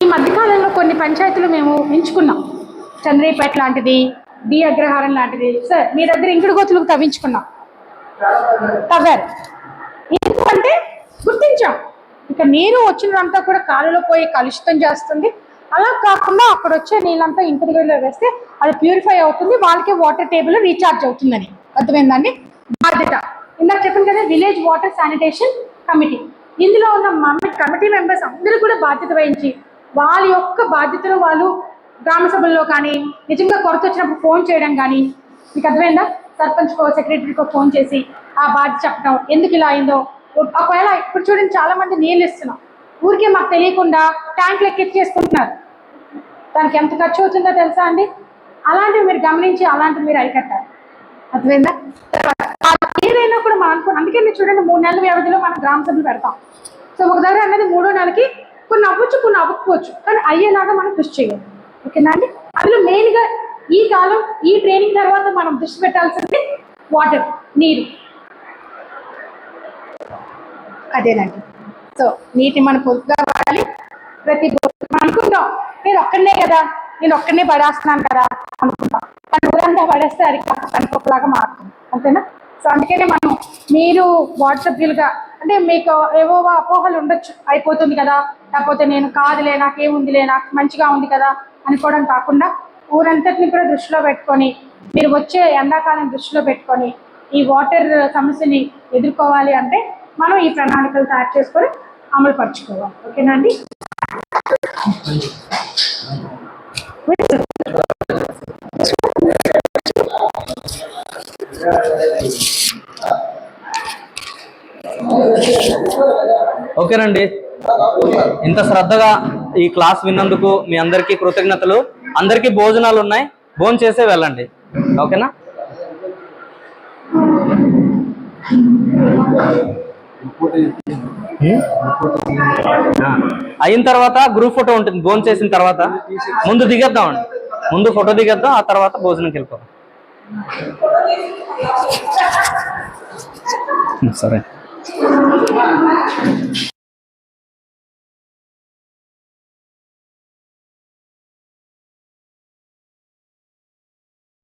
ఈ మధ్యకాలంలో కొన్ని పంచాయతీలు మేము ఎంచుకున్నాం. చంద్రీపేట లాంటిది, డి అగ్రహారం లాంటిది. సార్ మీ దగ్గర ఇంకుడు గోతులకు తవ్వించుకున్నాం, తవ్వారు. ఎందుకంటే గుర్తించాం ఇక నీరు వచ్చినదంతా కూడా కాలులో పోయి కలుషితం చేస్తుంది. అలా కాకుండా అక్కడ వచ్చే నీళ్ళంతా ఇంకుడు గోతులో వేస్తే అది ప్యూరిఫై అవుతుంది, వాళ్ళకి వాటర్ టేబుల్ రీఛార్జ్ అవుతుందని. అర్థమైందండి? బాధ్యత ఇందాక చెప్పాను కదా, విలేజ్ వాటర్ శానిటేషన్ కమిటీ. ఇందులో ఉన్న కమిటీ మెంబర్స్ అందరూ కూడా బాధ్యత వహించి వాళ్ళ యొక్క బాధ్యతలు వాళ్ళు గ్రామ సభల్లో కానీ నిజంగా కొరత వచ్చినప్పుడు ఫోన్ చేయడం కానీ, మీకు అర్థమైందా, సర్పంచ్కో సెక్రటరీకో ఫోన్ చేసి ఆ బాధ్యత చెప్పడం, ఎందుకు ఇలా అయిందో. ఒకవేళ ఇప్పుడు చూడండి, చాలా మంది నీళ్ళు ఇస్తున్నాం, ఊరికే మాకు తెలియకుండా ట్యాంకులు ఎక్కించేసుకుంటున్నారు. దానికి ఎంత ఖర్చు అవుతుందో తెలుసా అండి? అలాంటివి మీరు గమనించి అలాంటివి మీరు అరికట్టాలి. అర్థమైందా? ఏదైనా కూడా మనం అనుకో, అందుకే మీరు చూడండి 3 నెలల వ్యవధిలో మనం గ్రామ సభలు పెడతాం. సో ఒక దగ్గర అనేది 3వ నెలకి కొన్ని అవ్వచ్చు, కొన్ని అవ్వకపోవచ్చు, కానీ అయ్యేలాగా మనం కృషి చేయాలి. ఓకేనా అండి? అందులో మెయిన్గా ఈ కాలం, ఈ ట్రైనింగ్ తర్వాత మనం దృష్టి పెట్టాల్సింది వాటర్, నీరు. అదేనండి. సో నీటిని మనం పొదుపుగా వాడాలి. ప్రతి అనుకుంటాం నేను ఒక్కడనే కదా, నేను ఒక్కడనే పడేస్తున్నాను కదా అనుకుంటాం, కానీ ఊరంతా పడేస్తే అది కనుకొకలాగా మారుతుంది. అంతేనా? సో అందుకనే మనం మీరు వాట్సాప్లుగా, అంటే మీకు ఏవో అపోహలు ఉండొచ్చు, అయిపోతుంది కదా, లేకపోతే నేను కాదులే, నాకేముందిలే, నాకు మంచిగా ఉంది కదా అనుకోవడం కాకుండా ఊరంతటిని కూడా దృష్టిలో పెట్టుకొని, మీరు వచ్చే ఎండాకాలం దృష్టిలో పెట్టుకొని ఈ వాటర్ సమస్యని ఎదుర్కోవాలి అంటే మనం ఈ ప్రణాళికలు తయారు చేసుకొని అమలు పరుచుకోవాలి. ఓకేనా అండి? ఓకేనండి, ఇంత శ్రద్ధగా ఈ క్లాస్ విన్నందుకు మీ అందరికీ కృతజ్ఞతలు. అందరికీ భోజనాలు ఉన్నాయి, భోజనం చేసే వెళ్ళండి. ఓకేనా? అయిన తర్వాత గ్రూప్ ఫోటో ఉంటుంది. భోజనం చేసిన తర్వాత ముందు దిగేద్దామండి, ముందు ఫోటో దిగేద్దాం, ఆ తర్వాత భోజనంకి వెళ్ళిపోదాం. సరే.